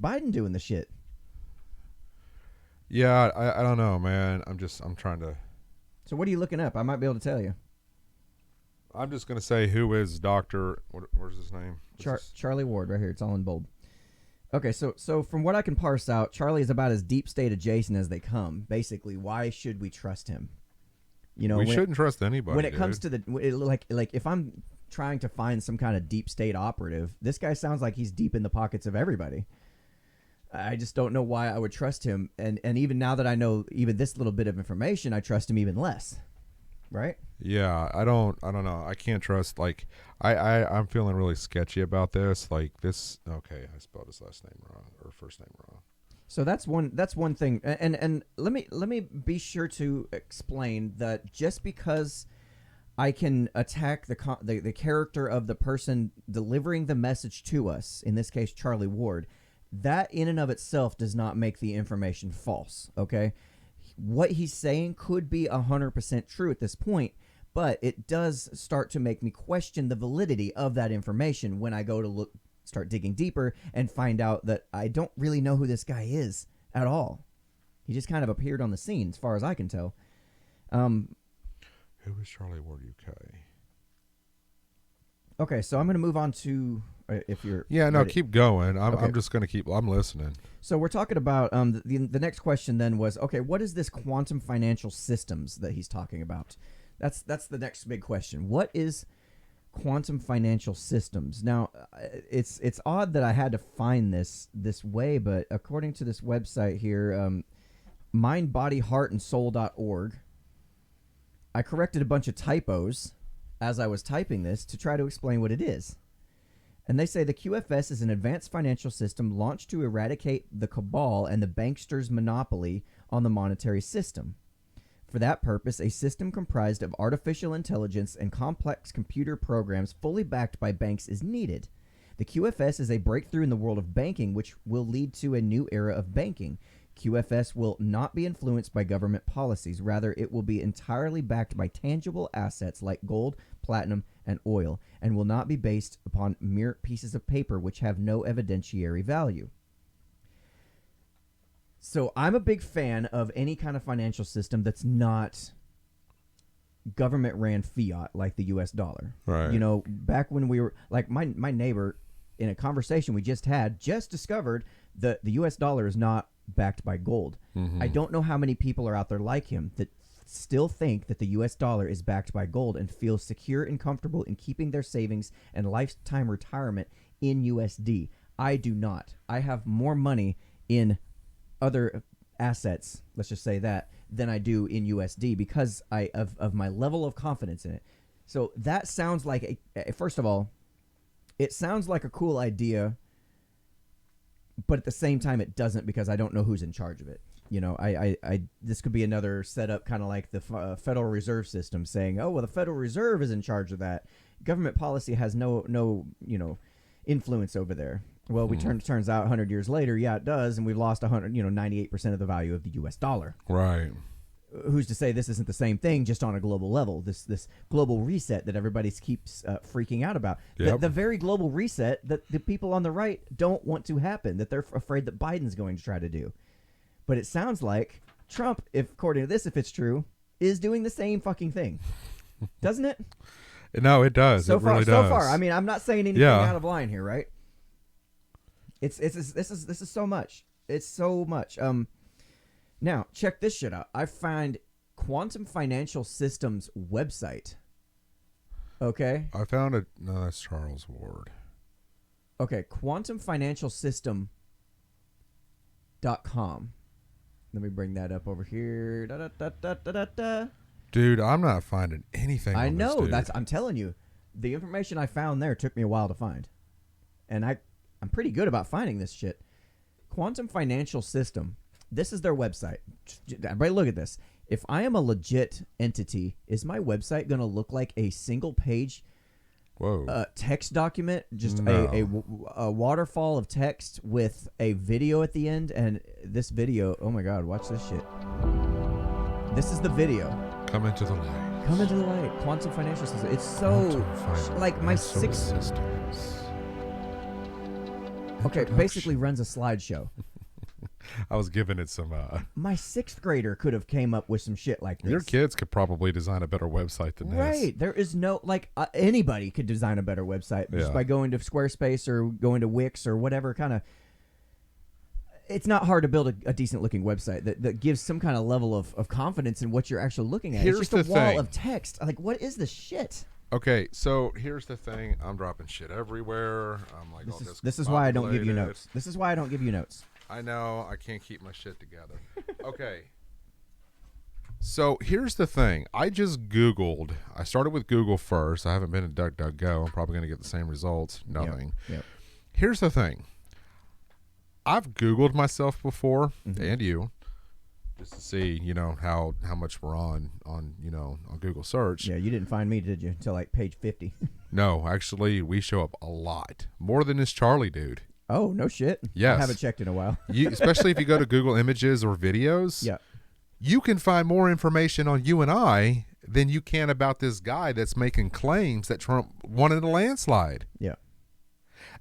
Speaker 1: Biden doing the shit?
Speaker 2: Yeah, I don't know, man. I'm trying to.
Speaker 1: So what are you looking up? I might be able to tell you.
Speaker 2: I'm just going to say, who is Dr. Where's his name?
Speaker 1: Charlie Ward, right here. It's all in bold. Okay, so from what I can parse out, Charlie is about as deep state adjacent as they come. Basically, why should we trust him?
Speaker 2: We shouldn't trust anybody.
Speaker 1: When it comes to like if I'm trying to find some kind of deep state operative, this guy sounds like he's deep in the pockets of everybody. I just don't know why I would trust him. And even now that I know even this little bit of information, I trust him even less. Right?
Speaker 2: Yeah, I don't know. I can't trust, like, I'm feeling really sketchy about this. Like this, okay, I spelled his last name wrong or first name wrong.
Speaker 1: So that's one thing. And let me be sure to explain that just because I can attack the character of the person delivering the message to us, in this case Charlie Ward, that in and of itself does not make the information false, okay? What he's saying could be 100% true at this point, but it does start to make me question the validity of that information when I go to start digging deeper and find out that I don't really know who this guy is at all. He just kind of appeared on the scene, as far as I can tell.
Speaker 2: Who is Charlie Ward UK?
Speaker 1: Okay, so I'm going to move on to if you're
Speaker 2: ready. Keep going.
Speaker 1: Okay.
Speaker 2: I'm just going to I'm listening.
Speaker 1: So we're talking about the next question then was, okay, what is this quantum financial systems that he's talking about? That's the next big question. What is quantum financial systems? Now, it's odd that I had to find this way, but according to this website here, mindbodyheartandsoul.org, I corrected a bunch of typos as I was typing this to try to explain what it is. And they say the QFS is an advanced financial system launched to eradicate the cabal and the banksters' monopoly on the monetary system. For that purpose, a system comprised of artificial intelligence and complex computer programs fully backed by banks is needed. The QFS is a breakthrough in the world of banking, which will lead to a new era of banking. QFS will not be influenced by government policies. Rather, it will be entirely backed by tangible assets like gold, platinum, and oil, and will not be based upon mere pieces of paper which have no evidentiary value. So I'm a big fan of any kind of financial system that's not government-ran fiat like the U.S. dollar.
Speaker 2: Right.
Speaker 1: Back when we were, like my neighbor, in a conversation we just had, just discovered that the U.S. dollar is not backed by gold. Mm-hmm. I don't know how many people are out there like him that still think that the U.S. dollar is backed by gold and feel secure and comfortable in keeping their savings and lifetime retirement in USD. I do not. I have more money in other assets, let's just say that, than I do in USD because of my level of confidence in it. So that sounds like first of all, it sounds like a cool idea, but at the same time it doesn't because I don't know who's in charge of it. You know, I this could be another setup, kind of like the Federal Reserve System saying, oh, well, the Federal Reserve is in charge of that. Government policy has no influence over there. Well, turns out 100 years later, yeah, it does, and we've lost 98% of the value of the U.S. dollar.
Speaker 2: Right.
Speaker 1: Who's to say this isn't the same thing, just on a global level? This global reset that everybody keeps freaking out about.
Speaker 2: Yep.
Speaker 1: The very global reset that the people on the right don't want to happen, that they're afraid that Biden's going to try to do. But it sounds like Trump, according to this, if it's true, is doing the same fucking thing. Doesn't it?
Speaker 2: No, it does.
Speaker 1: So
Speaker 2: it
Speaker 1: far,
Speaker 2: really does.
Speaker 1: So far. I mean, I'm not saying anything out of line here, right? This is so much. It's so much. Now check this shit out. I find Quantum Financial Systems website. Okay.
Speaker 2: I found it. No, that's Charles Ward.
Speaker 1: Okay, quantumfinancialsystem.com. Let me bring that up over here.
Speaker 2: Dude, I'm not finding anything.
Speaker 1: I
Speaker 2: on
Speaker 1: know.
Speaker 2: this, dude.
Speaker 1: I'm telling you, the information I found there took me a while to find, and I'm pretty good about finding this shit. Quantum Financial System. This is their website. Everybody, look at this. If I am a legit entity, is my website going to look like a single page text document, just a waterfall of text with a video at the end? And this video, oh my God, watch this shit. This is the video.
Speaker 2: Come into the light.
Speaker 1: Come into the light. Quantum Financial System. It's so like my sixth. Okay, basically runs a slideshow.
Speaker 2: I was giving it some.
Speaker 1: My sixth grader could have came up with some shit like this.
Speaker 2: Your kids could probably design a better website than this.
Speaker 1: Right. There is no, anybody could design a better website just by going to Squarespace or going to Wix or whatever kind of. It's not hard to build a decent looking website that gives some kind of level of confidence in what you're actually looking at.
Speaker 2: Here's
Speaker 1: it's just
Speaker 2: the
Speaker 1: a wall
Speaker 2: thing.
Speaker 1: of text. Like, what is this shit?
Speaker 2: Okay, so here's the thing. I'm dropping shit everywhere. I'm like,
Speaker 1: this is why I don't give you notes. This is why I don't give you notes.
Speaker 2: I know. I can't keep my shit together. Okay. So here's the thing. I just Googled. I started with Google first. I haven't been to DuckDuckGo. I'm probably going to get the same results. Nothing.
Speaker 1: Yep.
Speaker 2: Here's the thing. I've Googled myself before, and you, just to see, how much we're on Google search.
Speaker 1: Yeah, you didn't find me, did you? Until like page 50.
Speaker 2: No, actually, we show up a lot. More than this Charlie dude.
Speaker 1: Oh, no shit.
Speaker 2: Yes.
Speaker 1: I haven't checked in a while.
Speaker 2: Especially if you go to Google Images or videos.
Speaker 1: Yeah.
Speaker 2: You can find more information on you and I than you can about this guy that's making claims that Trump won in a landslide.
Speaker 1: Yeah.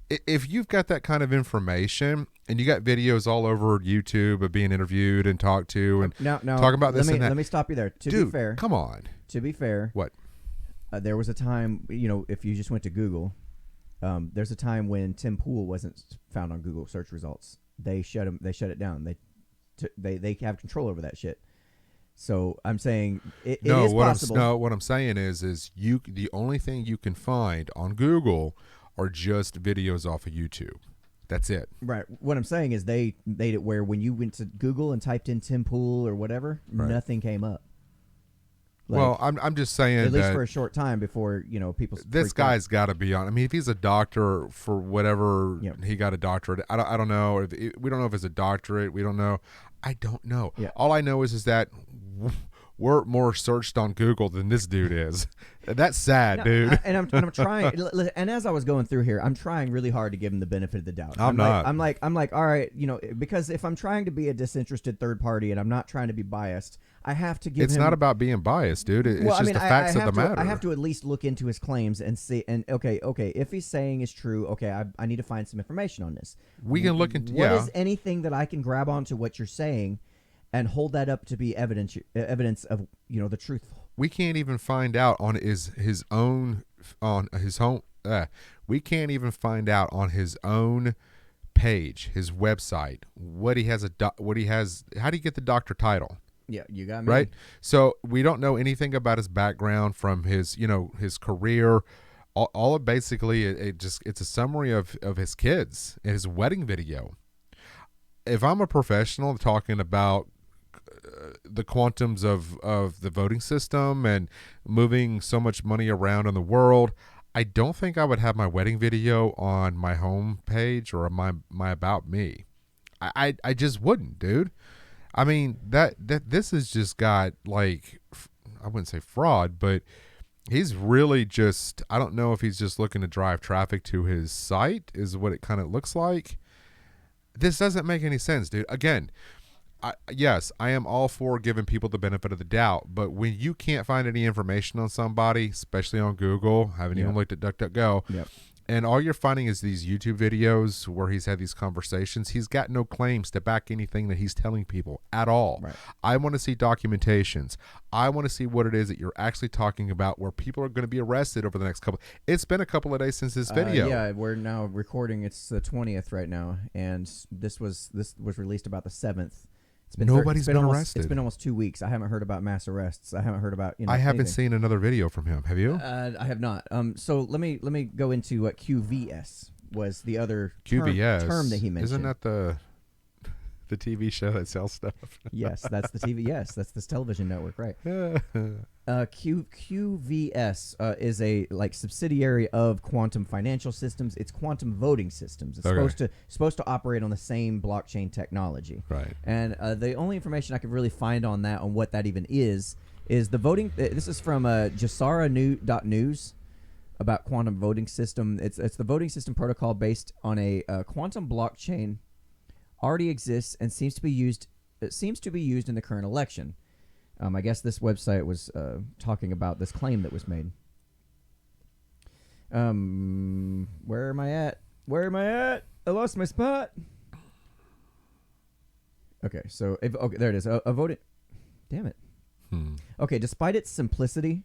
Speaker 2: If you've got that kind of information and you got videos all over YouTube of being interviewed and talked to and talk about this and that.
Speaker 1: Let me stop you there.
Speaker 2: Dude,
Speaker 1: be fair.
Speaker 2: Come on.
Speaker 1: To be fair.
Speaker 2: What?
Speaker 1: There was a time, if you just went to Google, there's a time when Tim Pool wasn't found on Google search results. They shut it down. They have control over that shit. So I'm saying it is possible.
Speaker 2: What I'm saying is the only thing you can find on Google are just videos off of YouTube. That's it.
Speaker 1: Right. What I'm saying is they made it where when you went to Google and typed in Tim Pool or whatever, nothing came up.
Speaker 2: Well, I'm just saying
Speaker 1: at least for a short time before people.
Speaker 2: This guy's got to be on. I mean, if he's a doctor for whatever he got a doctorate, I don't know. We don't know if it's a doctorate. We don't know. I don't know.
Speaker 1: Yeah.
Speaker 2: All I know is that we're more searched on Google than this dude is. That's sad, dude.
Speaker 1: I'm trying. And as I was going through here, I'm trying really hard to give him the benefit of the doubt. I'm like, all right, because if I'm trying to be a disinterested third party and I'm not trying to be biased, I have to give him.
Speaker 2: It's not about being biased, dude. It's just the facts of the matter.
Speaker 1: I have to at least look into his claims and see. And okay, if he's saying is true, okay, I need to find some information on this.
Speaker 2: We can look into.
Speaker 1: What is anything that I can grab onto what you're saying, and hold that up to be evidence of the truth.
Speaker 2: We can't even find out on his own. We can't even find out on his own page, his website, what he has how do you get the doctor title?
Speaker 1: Yeah, you got me.
Speaker 2: Right? So we don't know anything about his background from his career. All of basically it's a summary of his kids and his wedding video. If I'm a professional talking about the quantums of the voting system and moving so much money around in the world, I don't think I would have my wedding video on my home page or my About Me. I just wouldn't, dude. I mean, that this has just got, like, I wouldn't say fraud, but he's really just, I don't know if he's just looking to drive traffic to his site is what it kind of looks like. This doesn't make any sense, dude. Again, yes, I am all for giving people the benefit of the doubt, but when you can't find any information on somebody, especially on Google, haven't even looked at DuckDuckGo, and all you're finding is these YouTube videos where he's had these conversations, he's got no claims to back anything that he's telling people at all.
Speaker 1: Right.
Speaker 2: I want to see documentations. I want to see what it is that you're actually talking about, where people are going to be arrested over the next couple. It's been a couple of days since this video.
Speaker 1: Yeah, we're now recording. It's the 20th right now, and this was released about the 7th.
Speaker 2: Nobody's been arrested.
Speaker 1: It's been almost 2 weeks. I haven't heard about mass arrests. I haven't heard about,
Speaker 2: I haven't
Speaker 1: anything.
Speaker 2: seen another video from him. Have you?
Speaker 1: I have not. So let me go into what QVS was, the other
Speaker 2: QVS
Speaker 1: term that he mentioned.
Speaker 2: Isn't that the TV show that sells stuff?
Speaker 1: Yes, that's the TV. Yes, that's this television network, right? QVS is a subsidiary of Quantum Financial Systems. It's Quantum Voting Systems. It's supposed to operate on the same blockchain technology.
Speaker 2: Right.
Speaker 1: And the only information I could really find on what that even is the voting. This is from Jasara.news about quantum voting system. It's the voting system protocol based on a quantum blockchain. Already exists and seems to be used in the current election. I guess this website was talking about this claim that was made. Where am I at? I lost my spot. Okay, so there it is. A voting. Damn it. Okay, despite its simplicity,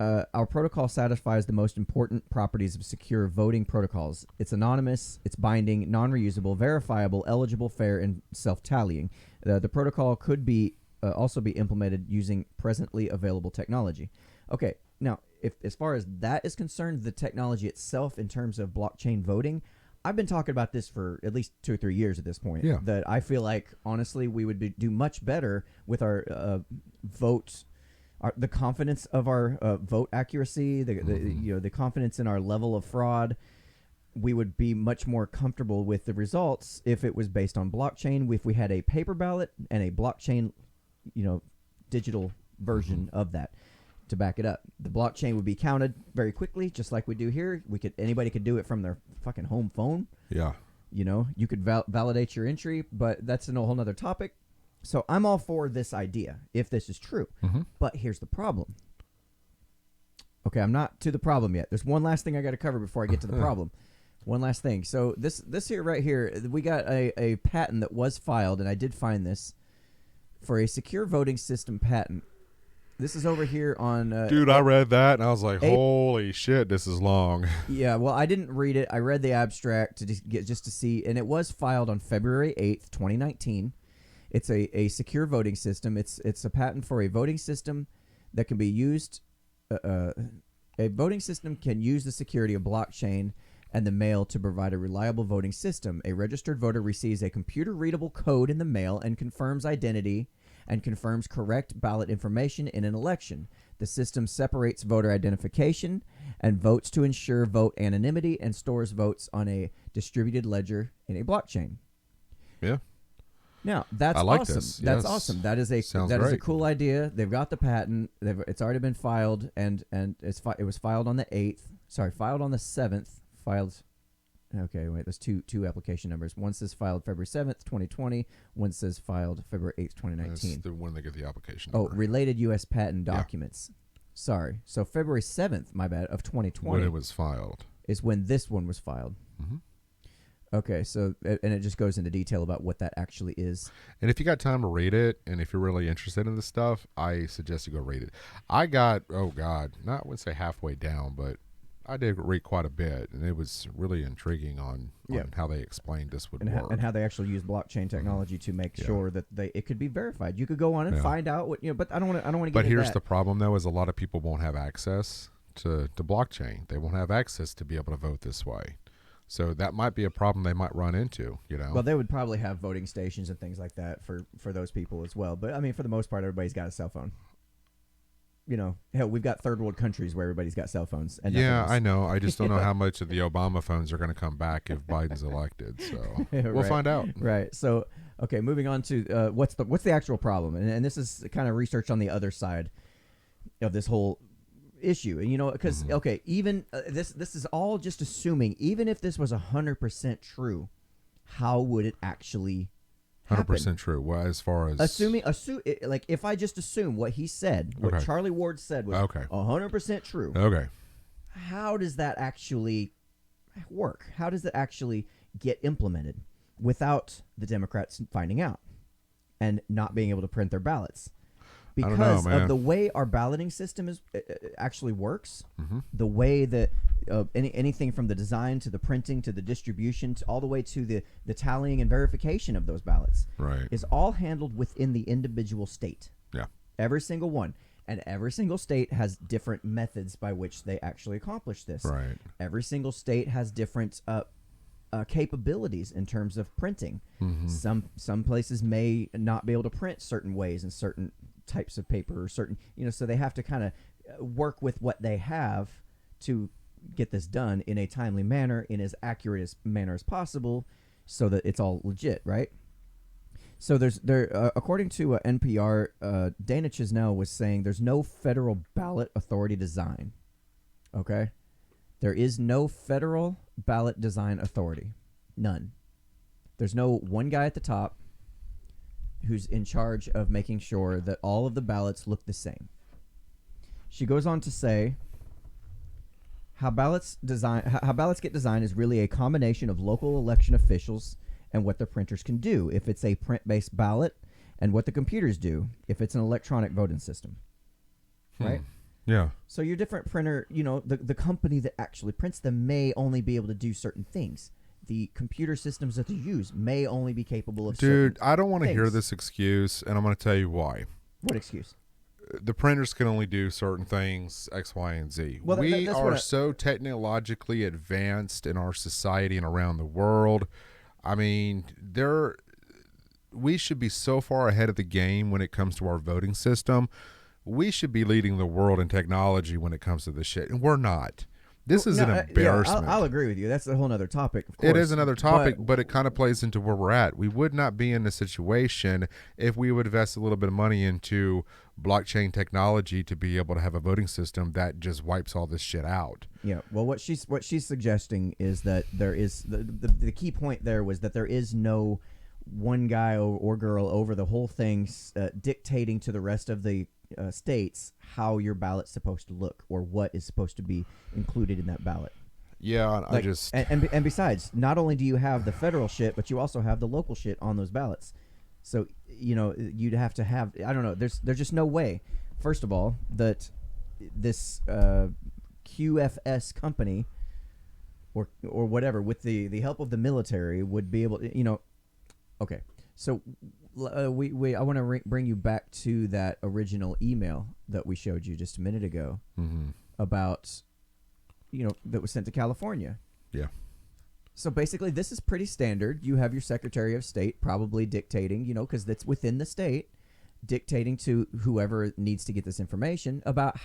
Speaker 1: our protocol satisfies the most important properties of secure voting protocols. It's anonymous, it's binding, non-reusable, verifiable, eligible, fair, and self-tallying. The protocol could be also be implemented using presently available technology. Okay, now, if as far as that is concerned, the technology itself in terms of blockchain voting, I've been talking about this for at least 2 or 3 years at this point.
Speaker 2: Yeah.
Speaker 1: That I feel like, honestly, we would do much better with our vote. The confidence of our vote accuracy, the confidence in our level of fraud, we would be much more comfortable with the results if it was based on blockchain. If we had a paper ballot and a blockchain, digital version of that to back it up, the blockchain would be counted very quickly, just like we do here. Anybody could do it from their fucking home phone.
Speaker 2: Yeah.
Speaker 1: You could validate your entry, but that's a whole nother topic. So I'm all for this idea, if this is true. But here's the problem. Okay, I'm not to the problem yet. There's one last thing I got to cover before I get to the problem. One last thing. So this here right here, we got a patent that was filed, and I did find this, for a secure voting system patent. This is over here on...
Speaker 2: Dude, I read that, and I was like, holy shit, this is long.
Speaker 1: Yeah, well, I didn't read it. I read the abstract just to see, and it was filed on February 8th, 2019. It's a secure voting system. It's a patent for a voting system that can be used. A voting system can use the security of blockchain and the mail to provide a reliable voting system. A registered voter receives a computer-readable code in the mail and confirms identity and confirms correct ballot information in an election. The system separates voter identification and votes to ensure vote anonymity and stores votes on a distributed ledger in a blockchain.
Speaker 2: Yeah.
Speaker 1: Now, that's
Speaker 2: like
Speaker 1: awesome.
Speaker 2: this.
Speaker 1: That's
Speaker 2: Yes.
Speaker 1: awesome. That is a cool idea. They've got the patent. It's already been filed, and it was filed on the 8th. Sorry, filed on the 7th. Filed. Okay, wait. There's two application numbers. One says filed February 7th, 2020. One says filed February 8th, 2019.
Speaker 2: That's the one they get the application number.
Speaker 1: Related U.S. patent documents. Sorry. So February 7th, my bad, of 2020.
Speaker 2: When it was filed.
Speaker 1: Is when this one was filed.
Speaker 2: Mm-hmm.
Speaker 1: Okay, so, and it just goes into detail about what that actually is.
Speaker 2: And if you got time to read it, and if you're really interested in this stuff, I suggest you go read it. I got, I wouldn't say halfway down, but I did read quite a bit, and it was really intriguing on how they explained this would work.
Speaker 1: And how they actually use blockchain technology to make sure that it could be verified. You could go on and find out what, but I don't want to get into that.
Speaker 2: But here's the problem, though, is a lot of people won't have access to blockchain. They won't have access to be able to vote this way. So that might be a problem they might run into,
Speaker 1: Well, they would probably have voting stations and things like that for those people as well. But, I mean, for the most part, everybody's got a cell phone. Hell, we've got third world countries where everybody's got cell phones. And
Speaker 2: yeah,
Speaker 1: else.
Speaker 2: I know. I just don't know how much of the Obama phones are going to come back if Biden's elected. So we'll find out.
Speaker 1: Right. So, okay, moving on to what's the actual problem? And this is kind of research on the other side of this whole issue. And, because, okay, even this is all just assuming, even if this was 100% true, how would it actually
Speaker 2: 100% true. Well, as far as
Speaker 1: like if I just assume what he said, what Charlie Ward said was 100% true.
Speaker 2: Okay.
Speaker 1: How does that actually work? How does it actually get implemented without the Democrats finding out and not being able to print their ballots? Because of the way our balloting system is actually works, the way that anything from the design to the printing to the distribution to all the way to the tallying and verification of those ballots is all handled within the individual state.
Speaker 2: Yeah.
Speaker 1: Every single one. And every single state has different methods by which they actually accomplish this.
Speaker 2: Right.
Speaker 1: Every single state has different capabilities in terms of printing. Some places may not be able to print certain ways and certain types of paper or certain, so they have to kind of work with what they have to get this done in a timely manner, in as accurate as manner as possible, so that it's all legit, right? So according to NPR, Dana Chisnell was saying there's no federal ballot authority design. Okay, there is no federal ballot design authority, none. There's no one guy at the top who's in charge of making sure that all of the ballots look the same. She goes on to say, how ballots get designed is really a combination of local election officials and what the printers can do if it's a print-based ballot, and what the computers do if it's an electronic voting system. Right?
Speaker 2: Yeah.
Speaker 1: So your different printer, the company that actually prints them may only be able to do certain things. The computer systems that they use may only be capable of certain
Speaker 2: I don't want to hear
Speaker 1: things.
Speaker 2: this excuse, and I'm going to tell you why.
Speaker 1: What excuse?
Speaker 2: The printers can only do certain things, X, Y, and Z.
Speaker 1: Well,
Speaker 2: we
Speaker 1: that's
Speaker 2: are so technologically advanced in our society and around the world. I mean, we should be so far ahead of the game when it comes to our voting system. We should be leading the world in technology when it comes to this shit, and we're not. This is an embarrassment.
Speaker 1: Yeah, I'll agree with you. That's a whole other topic, of course.
Speaker 2: It is another topic, but it kind of plays into where we're at. We would not be in this situation if we would invest a little bit of money into blockchain technology to be able to have a voting system that just wipes all this shit out.
Speaker 1: Yeah. Well, what she's suggesting is that there is the key point there was that there is no one guy or girl over the whole thing dictating to the rest of the states how your ballot's supposed to look or what is supposed to be included in that ballot.
Speaker 2: Yeah,
Speaker 1: and besides, not only do you have the federal shit, but you also have the local shit on those ballots. So you'd have to have, I don't know. There's just no way. First of all, that this QFS company or whatever with the help of the military would be able to, Okay, so I want to bring you back to that original email that we showed you just a minute ago about, that was sent to California.
Speaker 2: Yeah.
Speaker 1: So basically, this is pretty standard. You have your Secretary of State probably dictating, because that's within the state, dictating to whoever needs to get this information about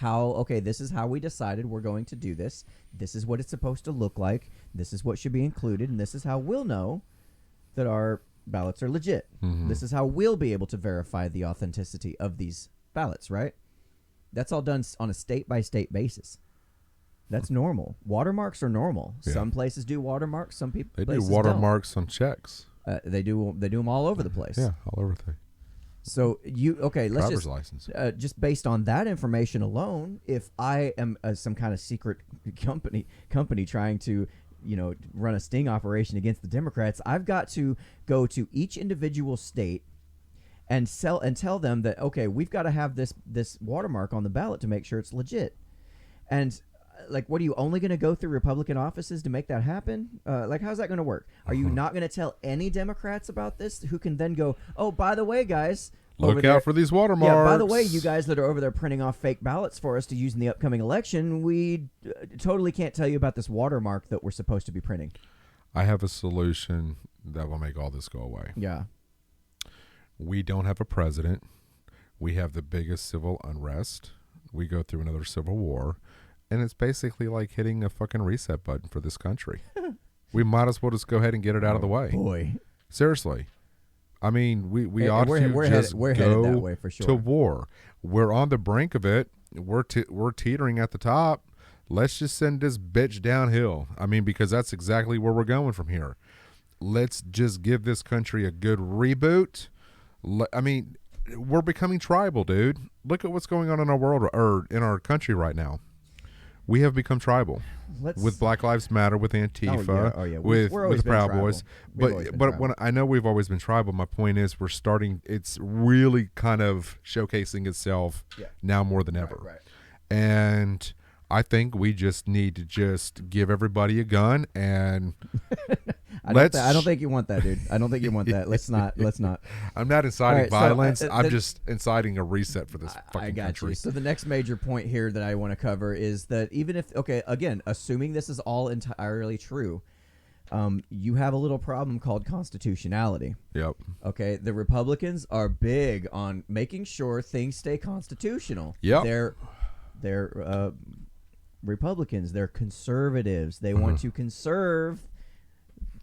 Speaker 1: this is how we decided we're going to do this. This is what it's supposed to look like. This is what should be included. And this is how we'll know that our ballots are legit. This is how we'll be able to verify the authenticity of these ballots, right? That's all done on a state-by-state basis. That's normal. Watermarks are normal.
Speaker 2: Yeah.
Speaker 1: Some places do watermarks. Some people
Speaker 2: they do watermarks on checks.
Speaker 1: They do them all over the place.
Speaker 2: Yeah, all over the place.
Speaker 1: So let's
Speaker 2: driver's license.
Speaker 1: Just based on that information alone, if I am some kind of secret company trying to run a sting operation against the Democrats, I've got to go to each individual state and tell them that, okay, we've got to have this watermark on the ballot to make sure it's legit. And what are you only going to go through Republican offices to make that happen? How's that going to work? Are you not going to tell any Democrats about this who can then go, oh, by the way, guys,
Speaker 2: look out for these watermarks.
Speaker 1: Yeah, by the way, you guys that are over there printing off fake ballots for us to use in the upcoming election, we totally can't tell you about this watermark that we're supposed to be printing.
Speaker 2: I have a solution that will make all this go away.
Speaker 1: Yeah.
Speaker 2: We don't have a president. We have the biggest civil unrest. We go through another civil war. And it's basically like hitting a fucking reset button for this country. We might as well just go ahead and get it out of the way.
Speaker 1: Boy.
Speaker 2: Seriously. I mean, we ought to just
Speaker 1: we're
Speaker 2: go
Speaker 1: headed that way for sure.
Speaker 2: to war. We're on the brink of it. We're teetering at the top. Let's just send this bitch downhill. I mean, because that's exactly where we're going from here. Let's just give this country a good reboot. I mean, we're becoming tribal, dude. Look at what's going on in our world or in our country right now. We have become tribal with Black Lives Matter, with Antifa, with Proud Boys. But when I know we've always been tribal, my point is it's really kind of showcasing itself now more than ever.
Speaker 1: Right.
Speaker 2: And I think we just need to just give everybody a gun and
Speaker 1: I don't think you want that, dude. I don't think you want that. Let's not.
Speaker 2: I'm not inciting violence. I'm just inciting a reset for this fucking
Speaker 1: I got
Speaker 2: country.
Speaker 1: you. So the next major point here that I want to cover is that even if, again, assuming this is all entirely true, you have a little problem called constitutionality.
Speaker 2: Yep.
Speaker 1: Okay. The Republicans are big on making sure things stay constitutional.
Speaker 2: Yep.
Speaker 1: They're Republicans. They're conservatives. They want to conserve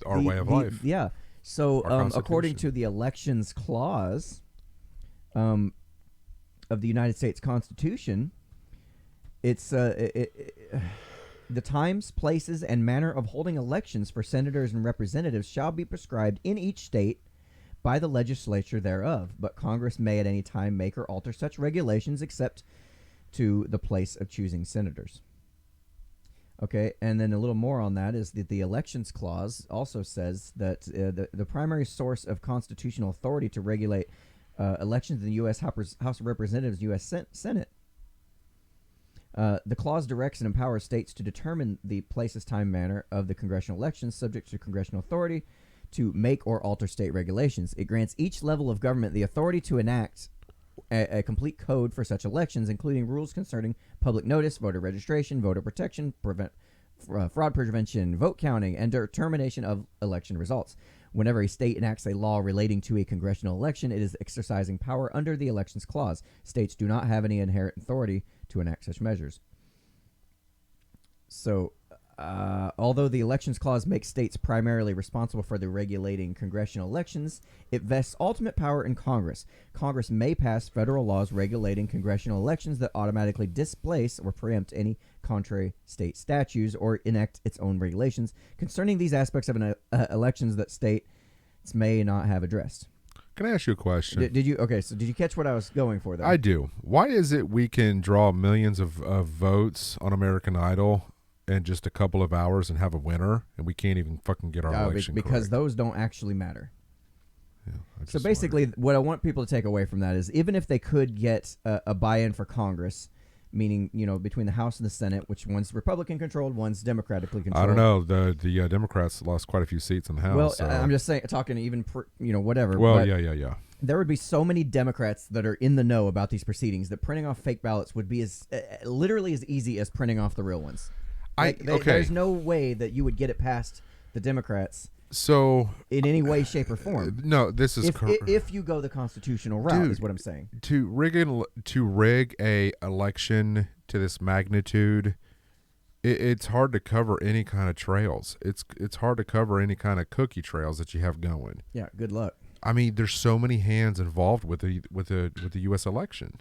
Speaker 2: our way of life.
Speaker 1: Yeah. So according to the elections clause of the United States Constitution, it's the times, places, and manner of holding elections for senators and representatives shall be prescribed in each state by the legislature thereof, but Congress may at any time make or alter such regulations except to the place of choosing senators. Okay, and then a little more on that is that the elections clause also says that the primary source of constitutional authority to regulate elections in the U.S. House of Representatives, U.S. Senate. The clause directs and empowers states to determine the places, time, manner of the congressional elections subject to congressional authority to make or alter state regulations. It grants each level of government the authority to enact a complete code for such elections, including rules concerning public notice, voter registration, voter protection, fraud prevention, vote counting, and determination of election results. Whenever a state enacts a law relating to a congressional election, it is exercising power under the Elections Clause. States do not have any inherent authority to enact such measures. So, although the Elections Clause makes states primarily responsible for the regulating congressional elections, it vests ultimate power in Congress. Congress may pass federal laws regulating congressional elections that automatically displace or preempt any contrary state statutes or enact its own regulations concerning these aspects of elections that states may not have addressed.
Speaker 2: Can I ask you a question?
Speaker 1: Did you catch what I was going for there?
Speaker 2: I do. Why is it we can draw millions of votes on American Idol in just a couple of hours and have a winner, and we can't even fucking get our election
Speaker 1: because
Speaker 2: correct?
Speaker 1: Those don't actually matter.
Speaker 2: Yeah,
Speaker 1: so basically, what I want people to take away from that is even if they could get a buy-in for Congress, meaning between the House and the Senate, which one's Republican controlled, one's democratically controlled.
Speaker 2: I don't know. The Democrats lost quite a few seats in the House.
Speaker 1: Well,
Speaker 2: so.
Speaker 1: I'm just saying, talking even whatever.
Speaker 2: Well, yeah.
Speaker 1: There would be so many Democrats that are in the know about these proceedings that printing off fake ballots would be as literally as easy as printing off the real ones. There's no way that you would get it past the Democrats.
Speaker 2: So
Speaker 1: in any way, shape, or form.
Speaker 2: No, this is
Speaker 1: if you go the constitutional route,
Speaker 2: dude,
Speaker 1: is what I'm saying.
Speaker 2: To rig a election to this magnitude, it's hard to cover any kind of trails. It's hard to cover any kind of cookie trails that you have going.
Speaker 1: Yeah, good luck.
Speaker 2: I mean, there's so many hands involved with the U.S. election.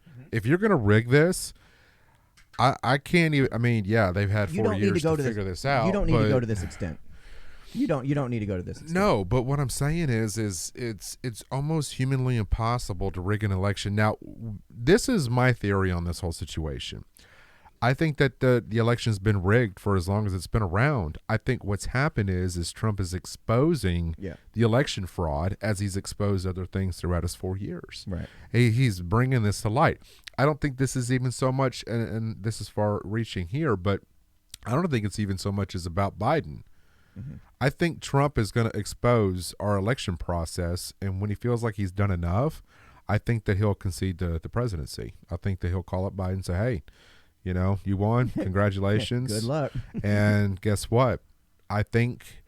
Speaker 2: Mm-hmm. If you're gonna rig this, I can't even. I mean, yeah, they've had 4 years to figure this out.
Speaker 1: You don't need to go to this extent. You don't need to go to this extent.
Speaker 2: No, but what I'm saying is it's almost humanly impossible to rig an election. Now, this is my theory on this whole situation. I think that the election's been rigged for as long as it's been around. I think what's happened is Trump is exposing the election fraud as he's exposed other things throughout his 4 years.
Speaker 1: Right.
Speaker 2: He's bringing this to light. I don't think this is even so much, and this is far-reaching here, but I don't think it's even so much as about Biden. Mm-hmm. I think Trump is going to expose our election process, and when he feels like he's done enough, I think that he'll concede the presidency. I think that he'll call up Biden and say, hey, you won. Congratulations.
Speaker 1: Good luck.
Speaker 2: And guess what? I think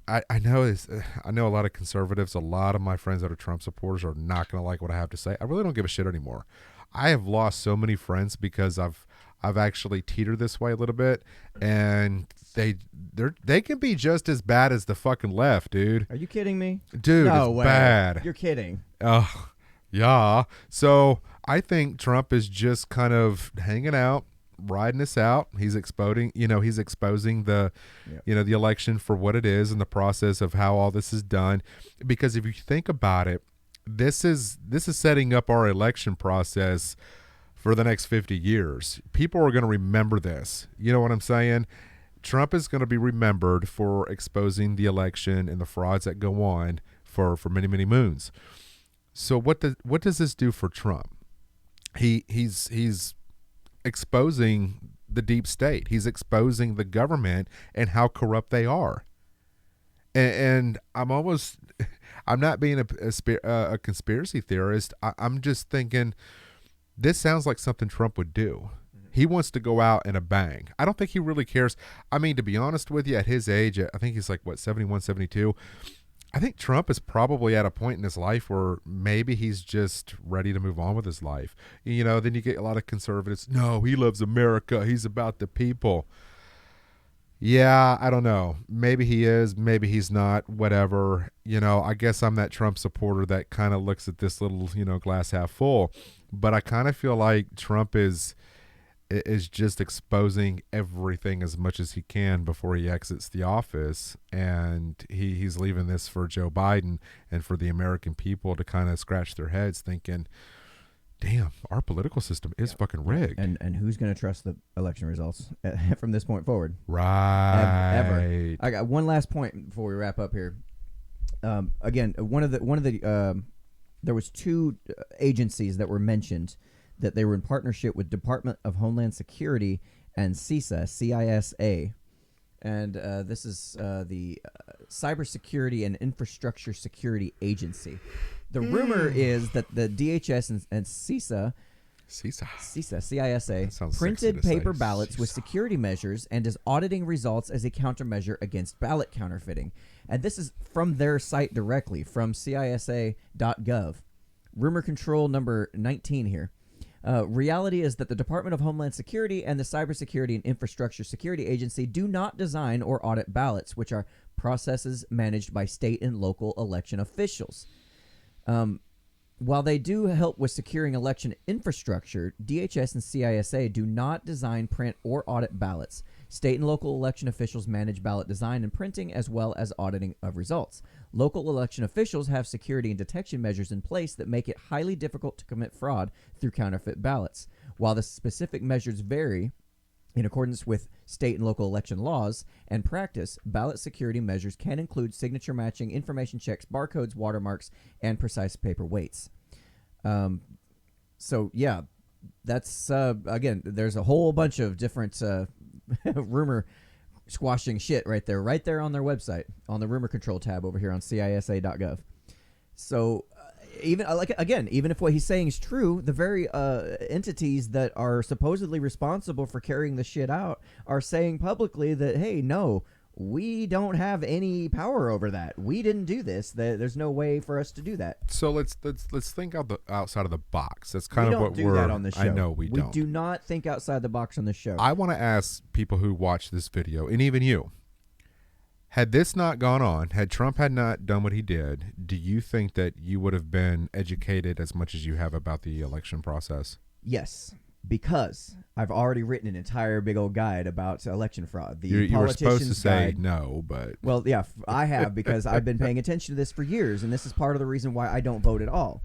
Speaker 2: I know this. I know a lot of conservatives. A lot of my friends that are Trump supporters are not going to like what I have to say. I really don't give a shit anymore. I have lost so many friends because I've actually teetered this way a little bit, and they can be just as bad as the fucking left, dude.
Speaker 1: Are you kidding me?
Speaker 2: Dude,
Speaker 1: no
Speaker 2: it's
Speaker 1: way.
Speaker 2: bad.
Speaker 1: You're kidding.
Speaker 2: Yeah. So I think Trump is just kind of hanging out, riding us out. He's exposing the, the election for what it is and the process of how all this is done. Because if you think about it, this is setting up our election process for the next 50 years. People are going to remember this. You know what I'm saying? Trump is going to be remembered for exposing the election and the frauds that go on for many, many moons. So what does this do for Trump? He's exposing the deep state. He's exposing the government and how corrupt they are. And I'm not being a conspiracy theorist. I'm just thinking this sounds like something Trump would do. He wants to go out in a bang. I don't think he really cares. I mean, to be honest with you, at his age, I think he's like, 71, 72. I think Trump is probably at a point in his life where maybe he's just ready to move on with his life. Then you get a lot of conservatives. No, he loves America. He's about the people. Yeah, I don't know. Maybe he is. Maybe he's not. Whatever. I guess I'm that Trump supporter that kind of looks at this little, glass half full. But I kind of feel like Trump is just exposing everything as much as he can before he exits the office, and he's leaving this for Joe Biden and for the American people to kind of scratch their heads thinking, damn, our political system is fucking rigged.
Speaker 1: And who's going to trust the election results from this point forward?
Speaker 2: Right.
Speaker 1: Ever. I got one last point before we wrap up here. Again, one of the there was two agencies that were mentioned that they were in partnership with Department of Homeland Security and CISA. And this is the Cybersecurity and Infrastructure Security Agency. The rumor is that the DHS and CISA, CISA printed paper ballots with security measures and is auditing results as a countermeasure against ballot counterfeiting. And this is from their site directly, from CISA.gov. Rumor control number 19 here. Reality is that the Department of Homeland Security and the Cybersecurity and Infrastructure Security Agency do not design or audit ballots, which are processes managed by state and local election officials. While they do help with securing election infrastructure, DHS and CISA do not design, print, or audit ballots. State and local election officials manage ballot design and printing as well as auditing of results. Local election officials have security and detection measures in place that make it highly difficult to commit fraud through counterfeit ballots. While the specific measures vary in accordance with state and local election laws and practice, ballot security measures can include signature matching, information checks, barcodes, watermarks, and precise paper weights. So, yeah, that's, again, there's a whole bunch of different rumor squashing shit right there on their website, on the rumor control tab over here on CISA.gov. So even if what he's saying is true, the very entities that are supposedly responsible for carrying the shit out are saying publicly that, hey, no, we don't have any power over that. We didn't do this. There's no way for us to do that.
Speaker 2: So let's think outside of the box. That's kind of what
Speaker 1: we don't do that on the show.
Speaker 2: I know we don't.
Speaker 1: We do not think outside the box on the show.
Speaker 2: I want to ask people who watch this video, and even you, had this not gone on, had Trump had not done what he did, do you think that you would have been educated as much as you have about the election process?
Speaker 1: Yes. Because I've already written an entire big old guide about election fraud.
Speaker 2: You were supposed to say
Speaker 1: guide.
Speaker 2: No, but...
Speaker 1: Well, yeah, I have, because I've been paying attention to this for years, and this is part of the reason why I don't vote at all.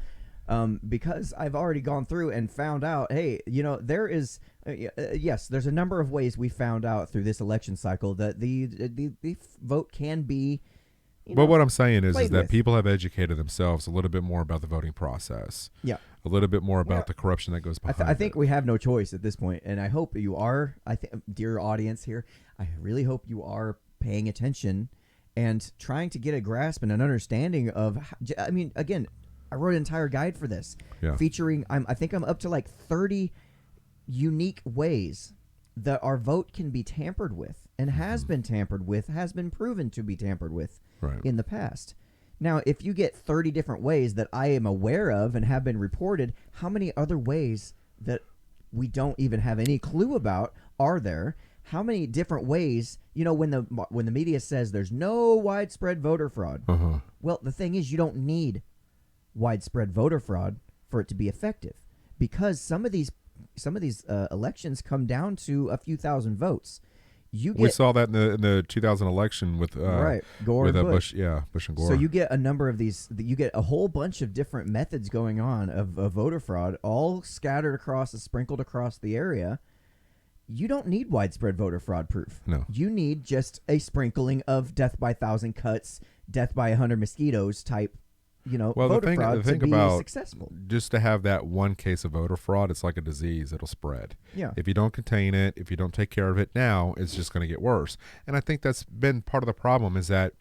Speaker 1: Because I've already gone through and found out, hey, there is... yes, there's a number of ways we found out through this election cycle that the vote can be...
Speaker 2: But what I'm saying is that people have educated themselves a little bit more about the voting process.
Speaker 1: Yeah.
Speaker 2: A little bit more about the corruption that goes behind
Speaker 1: I think we have no choice at this point, and I hope you are. Dear audience here, I really hope you are paying attention and trying to get a grasp and an understanding of. Again, I wrote an entire guide for this, featuring. I think I'm up to like 30 unique ways that our vote can be tampered with, and has been tampered with, has been proven to be tampered with. in the past. Now, if you get 30 different ways that I am aware of and have been reported, how many other ways that we don't even have any clue about are there? How many different ways, when the media says there's no widespread voter fraud, well, the thing is, you don't need widespread voter fraud for it to be effective, because some of these elections come down to a few thousand votes. We
Speaker 2: saw that in the 2000 election with
Speaker 1: Gore
Speaker 2: with
Speaker 1: and Bush.
Speaker 2: Bush and Gore.
Speaker 1: So you get a number of these. You get a whole bunch of different methods going on of voter fraud, all scattered across, sprinkled across the area. You don't need widespread voter fraud proof.
Speaker 2: No,
Speaker 1: you need just a sprinkling of death by 1,000 cuts, death by 100 mosquitoes type. Voter fraud to be successful.
Speaker 2: Just to have that one case of voter fraud, it's like a disease. It'll spread.
Speaker 1: Yeah.
Speaker 2: If you don't contain it, if you don't take care of it now, it's just going to get worse. And I think that's been part of the problem, is that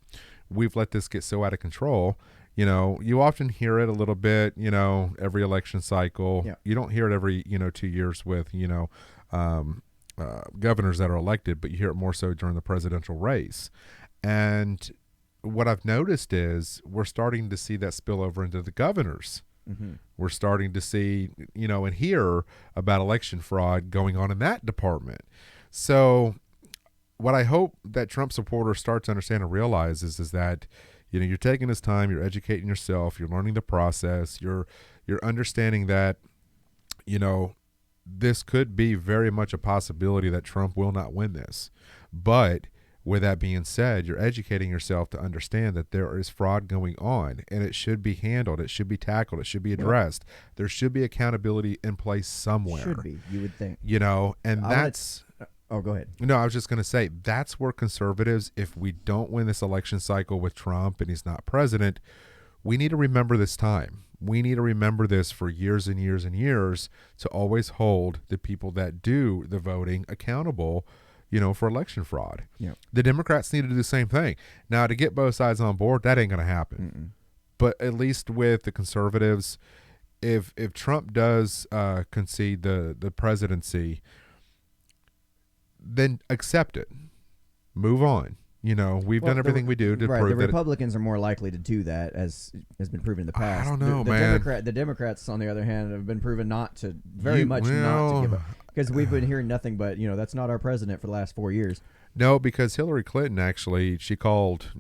Speaker 2: we've let this get so out of control. You often hear it a little bit, every election cycle.
Speaker 1: Yeah.
Speaker 2: You don't hear it every, 2 years with, governors that are elected, but you hear it more so during the presidential race. And what I've noticed is we're starting to see that spill over into the governors.
Speaker 1: Mm-hmm.
Speaker 2: We're starting to see, and hear about election fraud going on in that department. So what I hope that Trump supporters start to understand and realize is that, you're taking this time, you're educating yourself, you're learning the process, you're understanding that, this could be very much a possibility that Trump will not win this. But with that being said, you're educating yourself to understand that there is fraud going on, and it should be handled. It should be tackled. It should be addressed. Yep. There should be accountability in place somewhere.
Speaker 1: Should be, you would think.
Speaker 2: And that's...
Speaker 1: Oh, go ahead.
Speaker 2: No, I was just going to say, that's where conservatives, if we don't win this election cycle with Trump and he's not president, we need to remember this time. We need to remember this for years and years and years, to always hold the people that do the voting accountable, for election fraud.
Speaker 1: Yep.
Speaker 2: The Democrats need to do the same thing. Now, to get both sides on board, that ain't going to happen.
Speaker 1: Mm-mm.
Speaker 2: But at least with the conservatives, if Trump does concede the presidency, then accept it. Move on. We've done everything we do to prove that.
Speaker 1: The Republicans are more likely to do that, as has been proven in the past.
Speaker 2: I don't know, man.
Speaker 1: The Democrats, on the other hand, have been proven not to not to give up. Because we've been hearing nothing but, that's not our president for the last 4 years.
Speaker 2: No, because Hillary Clinton, actually, she called,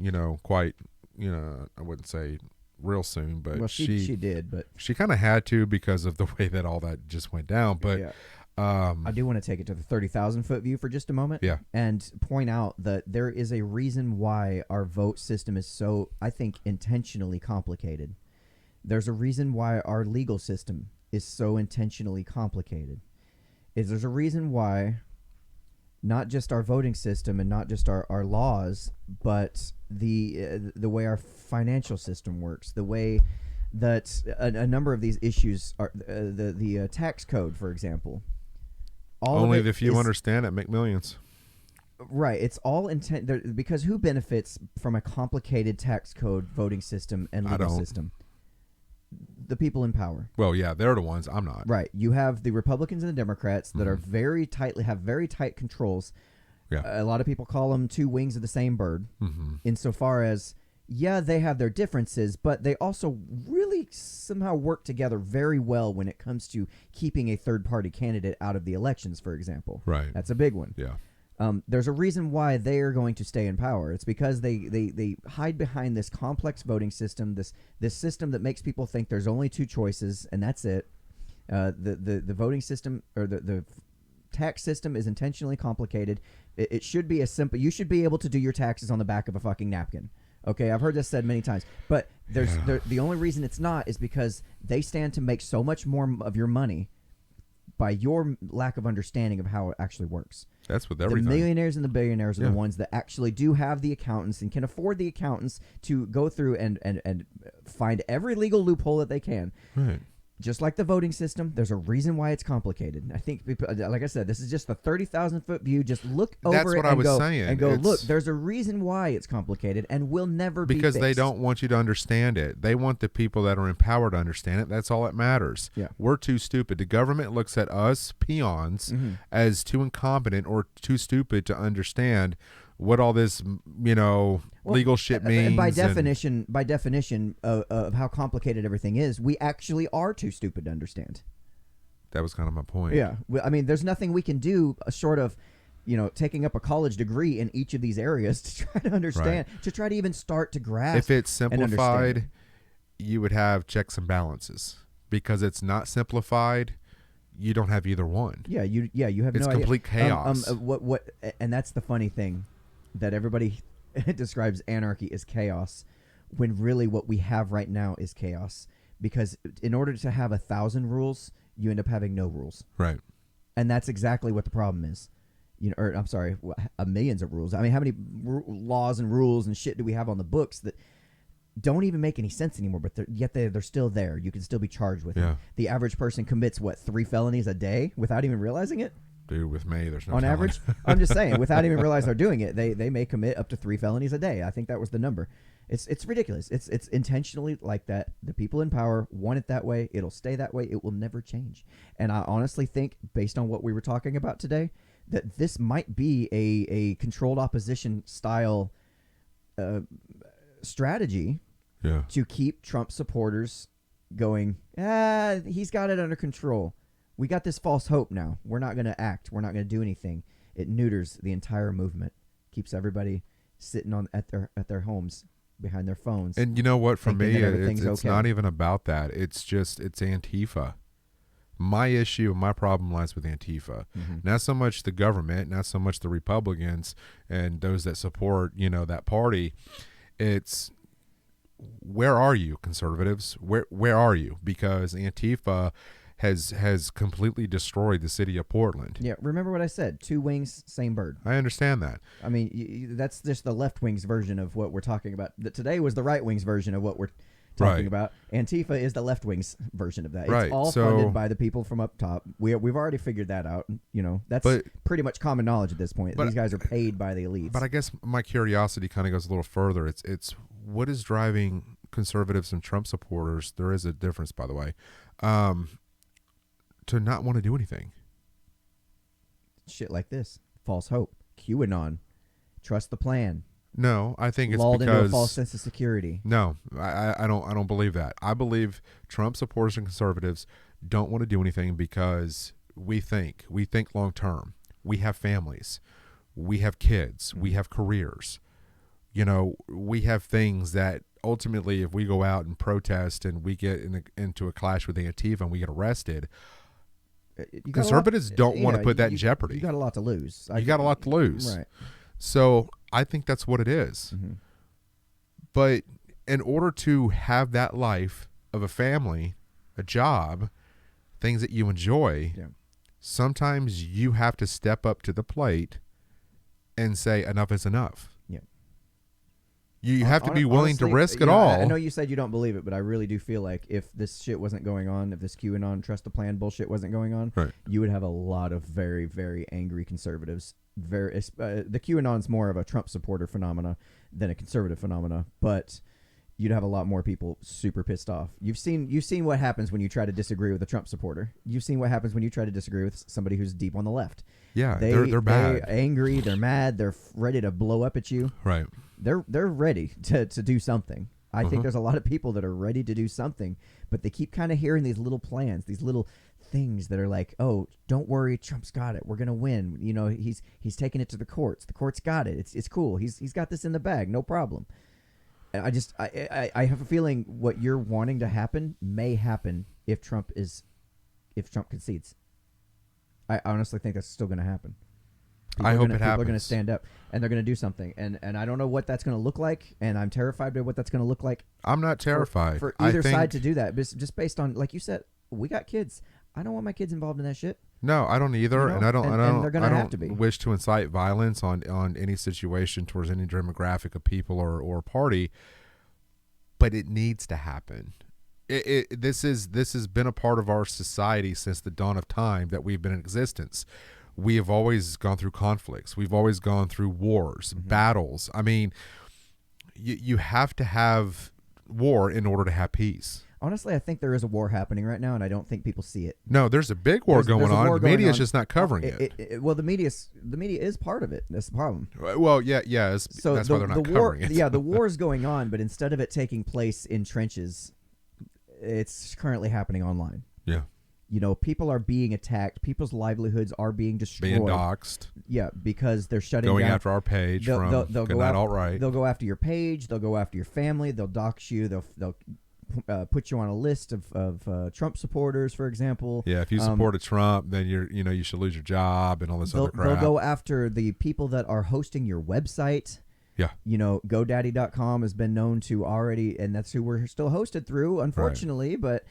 Speaker 2: quite, I wouldn't say real soon, but
Speaker 1: she did, but
Speaker 2: she kind of had to, because of the way that all that just went down. But
Speaker 1: yeah. I do want to take it to the 30,000 foot view for just a moment, and point out that there is a reason why our vote system is so, I think, intentionally complicated. There's a reason why our legal system is so intentionally complicated. There's a reason why not just our voting system and not just our laws, but the way our financial system works, the way that a number of these issues are, the tax code, for example.
Speaker 2: Only if you understand it, make millions.
Speaker 1: Right. It's all intent, because who benefits from a complicated tax code, voting system, and legal system? The people in power.
Speaker 2: Well, yeah, they're the ones. I'm not.
Speaker 1: Right. You have the Republicans and the Democrats that are have very tight controls.
Speaker 2: Yeah.
Speaker 1: A lot of people call them two wings of the same bird.
Speaker 2: Mm-hmm.
Speaker 1: Insofar as, they have their differences, but they also really somehow work together very well when it comes to keeping a third-party candidate out of the elections, for example.
Speaker 2: Right.
Speaker 1: That's a big one.
Speaker 2: Yeah.
Speaker 1: There's a reason why they are going to stay in power. It's because they hide behind this complex voting system, this system that makes people think there's only two choices, and that's it. The voting system, or the tax system, is intentionally complicated. It should be as simple. You should be able to do your taxes on the back of a fucking napkin. Okay, I've heard this said many times, but the only reason it's not is because they stand to make so much more of your money by your lack of understanding of how it actually works.
Speaker 2: That's with everything.
Speaker 1: The millionaires and the billionaires are the ones that actually do have the accountants and can afford the accountants to go through and find every legal loophole that they can.
Speaker 2: Right.
Speaker 1: Just like the voting system, there's a reason why it's complicated. I think, like I said, this is just the 30,000 foot view. Just look over
Speaker 2: That's
Speaker 1: it
Speaker 2: what
Speaker 1: and
Speaker 2: I was saying.
Speaker 1: And go, look, there's a reason why it's complicated and will never be
Speaker 2: because
Speaker 1: fixed.
Speaker 2: they don't want you to understand it. They want the people that are in power to understand it. That's all that matters.
Speaker 1: Yeah.
Speaker 2: We're too stupid. The government looks at us peons as too incompetent or too stupid to understand what all this, legal shit means.
Speaker 1: And by definition of how complicated everything is, we actually are too stupid to understand.
Speaker 2: That was kind of my point.
Speaker 1: Yeah. I mean, there's nothing we can do short of, taking up a college degree in each of these areas to try to understand, to try to even start to grasp.
Speaker 2: If it's simplified, you would have checks and balances. Because it's not simplified, you don't have either one.
Speaker 1: Yeah, you have no idea.
Speaker 2: It's complete chaos.
Speaker 1: And that's the funny thing, that everybody describes anarchy as chaos, when really what we have right now is chaos. Because in order to have 1,000 rules, you end up having no rules.
Speaker 2: Right.
Speaker 1: And that's exactly what the problem is. Millions of rules. I mean, how many laws and rules and shit do we have on the books that don't even make any sense anymore, but they're still there. You can still be charged with it. The average person commits 3 felonies a day without even realizing it?
Speaker 2: Dude, with me, there's no
Speaker 1: on
Speaker 2: telling.
Speaker 1: Average. I'm just saying, without even realizing they're doing it, they may commit up to 3 felonies a day. I think that was the number. It's ridiculous. It's intentionally like that. The people in power want it that way. It'll stay that way. It will never change. And I honestly think, based on what we were talking about today, that this might be a controlled opposition style strategy to keep Trump supporters going, he's got it under control. We got this false hope now. We're not going to act. We're not going to do anything. It neuters the entire movement. Keeps everybody sitting at their homes behind their phones.
Speaker 2: And you know what? For me, it's
Speaker 1: okay.
Speaker 2: not even about that. It's Antifa. My issue and my problem lies with Antifa. Not so much the government, not so much the Republicans and those that support, that party. It's, where are you, conservatives? Where are you? Because Antifa has completely destroyed the city of Portland.
Speaker 1: Yeah, remember what I said? 2 wings, same bird.
Speaker 2: I understand that.
Speaker 1: I mean, that's just the left wing's version of what we're talking about. Today was the right wing's version of what we're talking about. Antifa is the left wing's version of that. It's all funded by the people from up top. We've already figured that out. That's pretty much common knowledge at this point. These guys are paid by the elites.
Speaker 2: But I guess my curiosity kind of goes a little further. It's what is driving conservatives and Trump supporters? There is a difference, by the way. To not want to do anything.
Speaker 1: Shit like this. False hope. QAnon. Trust the plan.
Speaker 2: No, I think it's
Speaker 1: lulled
Speaker 2: because
Speaker 1: into a false sense of security.
Speaker 2: No, I don't believe that. I believe Trump supporters and conservatives don't want to do anything because we think long term. We have families. We have kids. We have careers. We have things that ultimately, if we go out and protest and we get into a clash with Antifa and we get arrested, conservatives don't want to put that in jeopardy.
Speaker 1: You got a lot to lose.
Speaker 2: You got a lot to lose.
Speaker 1: Right.
Speaker 2: So I think that's what it is. But in order to have that life of a family, a job, things that you enjoy, sometimes you have to step up to the plate and say enough is enough. You have to be willing to risk it all.
Speaker 1: I know you said you don't believe it, but I really do feel like if this shit wasn't going on, if this QAnon trust the plan bullshit wasn't going on, you would have a lot of very, very angry conservatives. The QAnon's more of a Trump supporter phenomena than a conservative phenomena, but you'd have a lot more people super pissed off. You've seen what happens when you try to disagree with a Trump supporter. You've seen what happens when you try to disagree with somebody who's deep on the left.
Speaker 2: Yeah, they're bad.
Speaker 1: They're angry. They're mad. They're ready to blow up at you.
Speaker 2: Right.
Speaker 1: They're ready to do something. I think there's a lot of people that are ready to do something, but they keep kind of hearing these little plans, these little things that are like, oh, don't worry, Trump's got it. We're gonna win. He's taking it to the courts. The courts got it. It's cool. He's got this in the bag. No problem. And I have a feeling what you're wanting to happen may happen if Trump concedes. I honestly think that's still going to happen.
Speaker 2: I hope it happens.
Speaker 1: People are going to stand up and they're going to do something, and I don't know what that's going to look like, and I'm terrified by what that's going to look like.
Speaker 2: I'm not terrified
Speaker 1: for either side to do that, just based on, like you said, we got kids. I don't want my kids involved in that shit.
Speaker 2: No, I don't either, and I don't wish to incite violence on any situation towards any demographic of people or party, but it needs to happen. This has been a part of our society since the dawn of time that we've been in existence. We have always gone through conflicts. We've always gone through wars, battles. I mean, you have to have war in order to have peace.
Speaker 1: Honestly, I think there is a war happening right now, and I don't think people see it.
Speaker 2: No, there's a big war going
Speaker 1: There's a
Speaker 2: on.
Speaker 1: war
Speaker 2: The
Speaker 1: going
Speaker 2: media is
Speaker 1: on.
Speaker 2: just not covering it.
Speaker 1: Well, the media is part of it. That's the problem.
Speaker 2: Well, yeah.
Speaker 1: So
Speaker 2: that's why they're not covering it.
Speaker 1: Yeah, the war is going on, but instead of it taking place in trenches, it's currently happening online.
Speaker 2: Yeah.
Speaker 1: People are being attacked. People's livelihoods are being destroyed.
Speaker 2: Being doxxed.
Speaker 1: Yeah, because they're shutting
Speaker 2: going
Speaker 1: down.
Speaker 2: after our page
Speaker 1: They'll
Speaker 2: from
Speaker 1: go
Speaker 2: Goodnight
Speaker 1: after,
Speaker 2: Alt-Right.
Speaker 1: They'll go after your page. They'll go after your family. They'll dox you. They'll put you on a list of Trump supporters, for example.
Speaker 2: Yeah, if you supported Trump, then you should lose your job and all this other crap.
Speaker 1: They'll go after the people that are hosting your website.
Speaker 2: Yeah.
Speaker 1: GoDaddy.com has been known to already, and that's who we're still hosted through, unfortunately. Right. But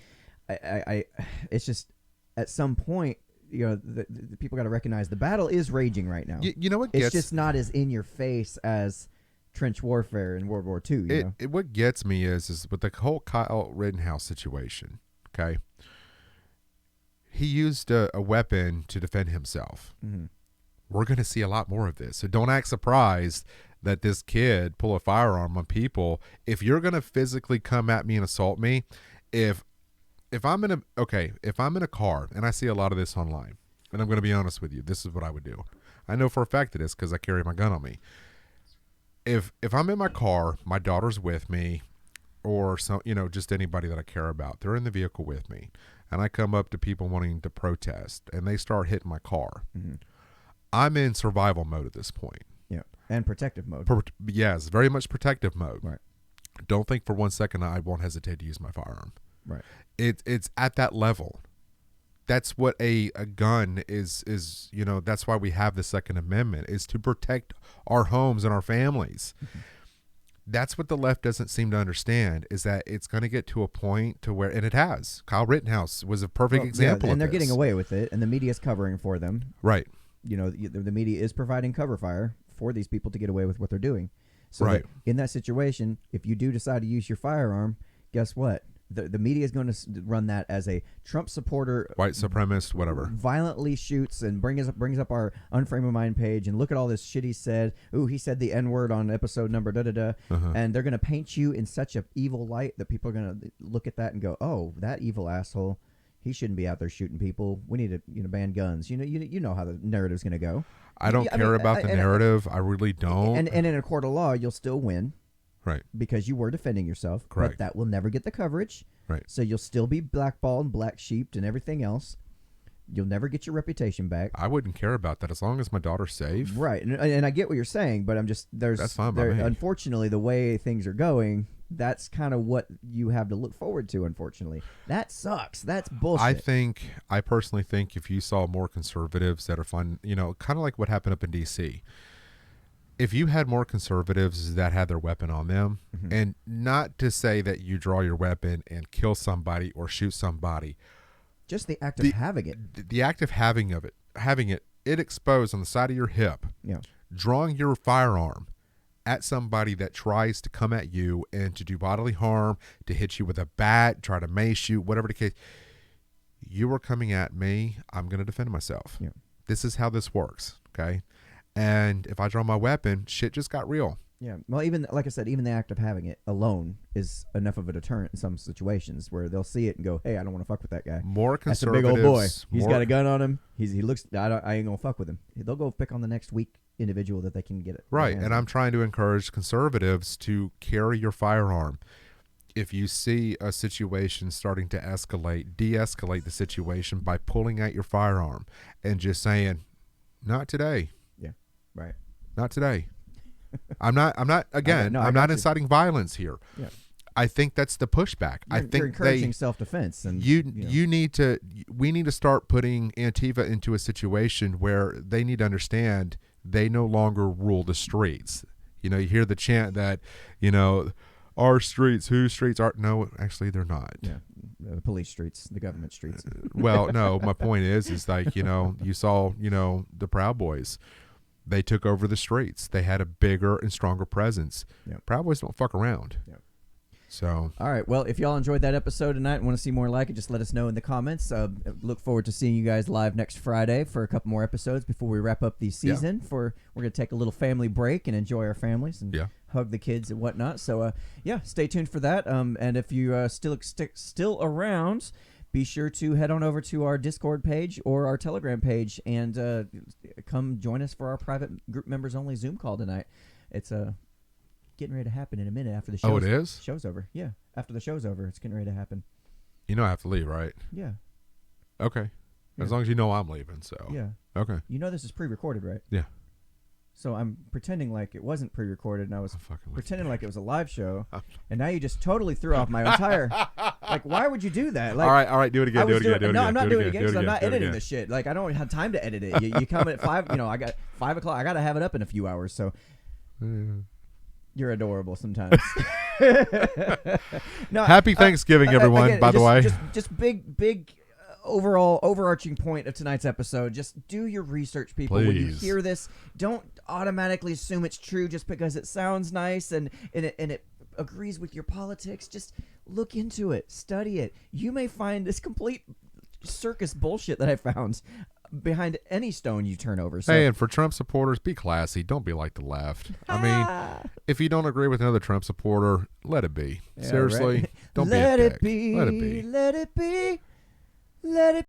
Speaker 1: I it's just at some point, the people got to recognize the battle is raging right now.
Speaker 2: You know what?
Speaker 1: It's just not as in your face as trench warfare in World War II.
Speaker 2: What gets me is with the whole Kyle Rittenhouse situation. Okay, he used a weapon to defend himself.
Speaker 1: Mm-hmm.
Speaker 2: We're going to see a lot more of this, so don't act surprised that this kid pull a firearm on people. If you're going to physically come at me and assault me, if I'm in a car, and I see a lot of this online, and I'm going to be honest with you, this is what I would do. I know for a fact it is because I carry my gun on me. If I'm in my car, my daughter's with me, or just anybody that I care about, they're in the vehicle with me, and I come up to people wanting to protest, and they start hitting my car.
Speaker 1: Mm-hmm.
Speaker 2: I'm in survival mode at this point.
Speaker 1: Yeah, and protective mode.
Speaker 2: Yes, very much protective mode.
Speaker 1: Right.
Speaker 2: Don't think for 1 second I won't hesitate to use my firearm.
Speaker 1: Right.
Speaker 2: It's at that level. That's what a gun is. That's why we have the Second Amendment, is to protect our homes and our families. Mm-hmm. That's what the left doesn't seem to understand, is that it's going to get to a point to where, and it has. Kyle Rittenhouse was a perfect example of
Speaker 1: and they're
Speaker 2: this.
Speaker 1: getting away with it, and the media's covering for them.
Speaker 2: Right.
Speaker 1: The media is providing cover fire for these people to get away with what they're doing. So
Speaker 2: right.
Speaker 1: In that situation, if you do decide to use your firearm, guess what? The media is going to run that as a Trump supporter,
Speaker 2: white supremacist, whatever,
Speaker 1: violently shoots and brings up our Unframe of Mind page, and look at all this shit he said. Ooh, he said the N-word on episode number da-da-da. Uh-huh. And they're going to paint you in such an evil light that people are going to look at that and go, oh, that evil asshole, he shouldn't be out there shooting people. We need to ban guns. You know how the narrative's going to go.
Speaker 2: I don't care about the narrative. I really don't.
Speaker 1: And in a court of law, you'll still win.
Speaker 2: Right.
Speaker 1: Because you were defending yourself.
Speaker 2: Correct.
Speaker 1: But that will never get the coverage.
Speaker 2: Right.
Speaker 1: So you'll still be blackballed and black sheeped and everything else. You'll never get your reputation back.
Speaker 2: I wouldn't care about that as long as my daughter's safe.
Speaker 1: Right. And I get what you're saying, but I'm just,
Speaker 2: that's fine by me.
Speaker 1: Unfortunately, the way things are going, that's kind of what you have to look forward to, unfortunately. That sucks. That's bullshit.
Speaker 2: I personally think if you saw more conservatives that are fun, kind of like what happened up in D.C., if you had more conservatives that had their weapon on them, mm-hmm. and not to say that you draw your weapon and kill somebody or shoot somebody,
Speaker 1: just the act of having it,
Speaker 2: the act of having it exposed on the side of your hip, drawing your firearm at somebody that tries to come at you and to do bodily harm, to hit you with a bat, try to mace you, whatever the case, you are coming at me, I'm going to defend myself. Yeah. This is how this works, okay? And if I draw my weapon, shit just got real.
Speaker 1: Yeah. Well, even like I said, even the act of having it alone is enough of a deterrent in some situations where they'll see it and go, "Hey, I don't want to fuck with that guy.
Speaker 2: More conservatives.
Speaker 1: That's a big old boy. He's got a gun on him. He looks. I ain't gonna fuck with him." They'll go pick on the next weak individual that they can get it.
Speaker 2: Right. And I'm trying to encourage conservatives to carry your firearm. If you see a situation starting to escalate, de-escalate the situation by pulling out your firearm and just saying, "Not today."
Speaker 1: Right.
Speaker 2: Not today. I'm not inciting violence here. Yeah. I think that's the pushback. You're
Speaker 1: encouraging self-defense, and
Speaker 2: we need to start putting Antifa into a situation where they need to understand they no longer rule the streets. You hear the chant that, our streets, whose streets are, no, actually they're not.
Speaker 1: Yeah. The police streets, the government streets.
Speaker 2: Well, no, my point is like, you saw, the Proud Boys. They took over the streets. They had a bigger and stronger presence. Yep. Proud Boys don't fuck around.
Speaker 1: Yep.
Speaker 2: So,
Speaker 1: all right. Well, if y'all enjoyed that episode tonight and want to see more like it, just let us know in the comments. Look forward to seeing you guys live next Friday for a couple more episodes before we wrap up the season. We're going to take a little family break and enjoy our families and hug the kids and whatnot. So, stay tuned for that. And if you still around, be sure to head on over to our Discord page or our Telegram page and come join us for our private group members only Zoom call tonight. It's getting ready to happen in a minute after the show.
Speaker 2: Oh, it is?
Speaker 1: Show's over. Yeah. After the show's over, it's getting ready to happen.
Speaker 2: You know I have to leave, right?
Speaker 1: Yeah.
Speaker 2: Okay.
Speaker 1: Yeah.
Speaker 2: As long as you know I'm leaving, so.
Speaker 1: Yeah.
Speaker 2: Okay.
Speaker 1: You know this is pre-recorded, right?
Speaker 2: Yeah.
Speaker 1: So I'm pretending like it wasn't pre-recorded, and I was pretending like it was a live show,
Speaker 2: I'm
Speaker 1: and now you just totally threw off my entire. Like, why would you do that? Like,
Speaker 2: all right, do it again.
Speaker 1: No, I'm not doing it again because I'm not editing this shit. Like, I don't have time to edit it. You come at 5. I got 5 o'clock. I got to have it up in a few hours. So you're adorable sometimes. No,
Speaker 2: Happy Thanksgiving, everyone.
Speaker 1: Again,
Speaker 2: by the way,
Speaker 1: just big. Overall overarching point of tonight's episode, just do your research, people.
Speaker 2: Please.
Speaker 1: When you hear this, don't automatically assume it's true just because it sounds nice and it agrees with your politics. Just look into it, study it. You may find this complete circus bullshit that I found behind any stone you turn over. So.
Speaker 2: Hey, and for Trump supporters, be classy. Don't be like the left. I mean, if you don't agree with another Trump supporter, let it be.
Speaker 1: Yeah,
Speaker 2: Seriously,
Speaker 1: right?
Speaker 2: don't
Speaker 1: Let
Speaker 2: be a
Speaker 1: it
Speaker 2: dick.
Speaker 1: be.
Speaker 2: Let it be.
Speaker 1: Let it be. Let it